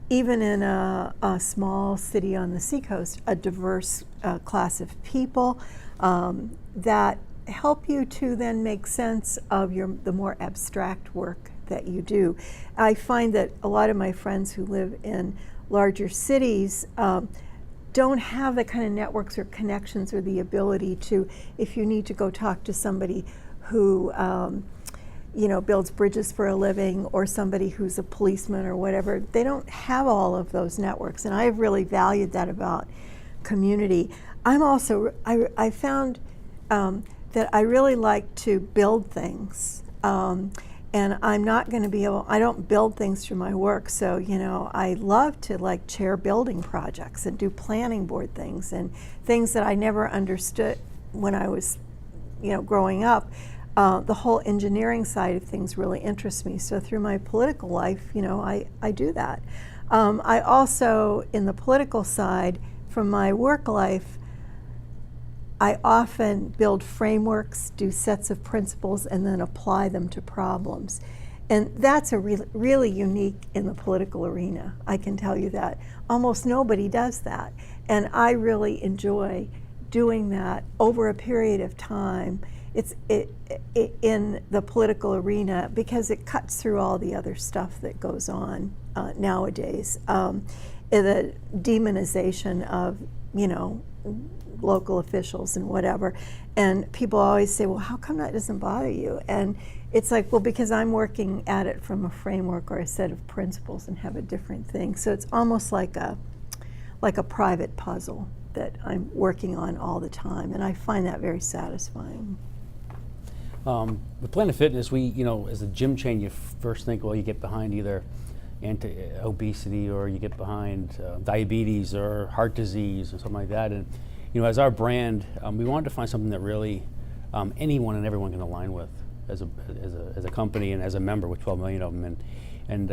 even in a small city on the seacoast, a diverse class of people that help you to then make sense of the more abstract work that you do. I find that a lot of my friends who live in larger cities don't have the kind of networks or connections or the ability to, if you need to go talk to somebody who builds bridges for a living, or somebody who's a policeman or whatever, they don't have all of those networks, and I've really valued that about community. I'm also, I found that I really like to build things, and I'm not going to be able, I don't build things through my work, so I love to chair building projects and do planning board things and things that I never understood when I was growing up. The whole engineering side of things really interests me. So through my political life, I do that. I also, in the political side, from my work life, I often build frameworks, do sets of principles, and then apply them to problems. And that's a really unique in the political arena, I can tell you that. Almost nobody does that. And I really enjoy doing that over a period of time. It's in the political arena because it cuts through all the other stuff that goes on nowadays. The demonization of, local officials and whatever. And people always say, well, how come that doesn't bother you? And it's like, well, because I'm working at it from a framework or a set of principles and have a different thing. So it's almost like a private puzzle that I'm working on all the time, and I find that very satisfying. With Planet Fitness, we, as a gym chain, you first think, well, you get behind either obesity or you get behind diabetes or heart disease or something like that. And as our brand, we wanted to find something that really anyone and everyone can align with as a company and as a member with 12 million of them. And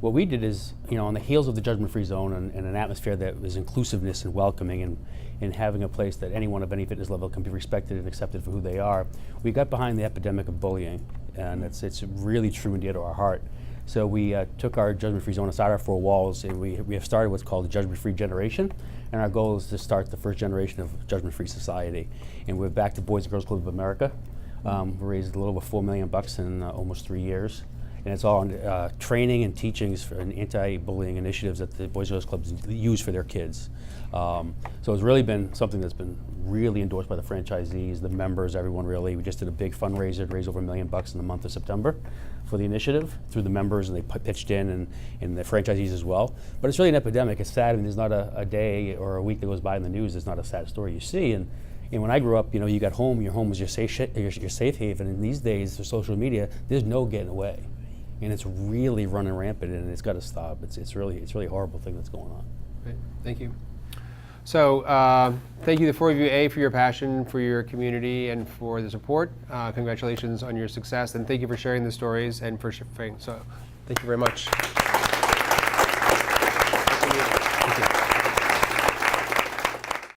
what we did is, on the heels of the judgment-free zone and an atmosphere that was inclusiveness and welcoming and having a place that anyone of any fitness level can be respected and accepted for who they are, we got behind the epidemic of bullying, and it's really true and dear to our heart. So we took our judgment-free zone outside our four walls, and we have started what's called the judgment-free generation, and our goal is to start the first generation of judgment-free society. And we're back to Boys and Girls Club of America. We raised a little over $4 million in almost 3 years. And it's all on training and teachings for anti-bullying initiatives that the Boys and Girls Clubs use for their kids. So it's really been something that's been really endorsed by the franchisees, the members, everyone really. We just did a big fundraiser to raise over $1 million in the month of September for the initiative through the members, and they pitched in, and the franchisees as well. But it's really an epidemic. It's sad. I mean, there's not a day or a week that goes by in the news there's not a sad story you see. And when I grew up, you got home. Your home was your safe haven. And these days, with social media, there's no getting away. And it's really running rampant, and it's got to stop. It's really a horrible thing that's going on. Great. Thank you. So thank you, the four of you, for your passion for your community and for the support. Congratulations on your success, and thank you for sharing the stories and for sharing. So thank you very much. Thank you.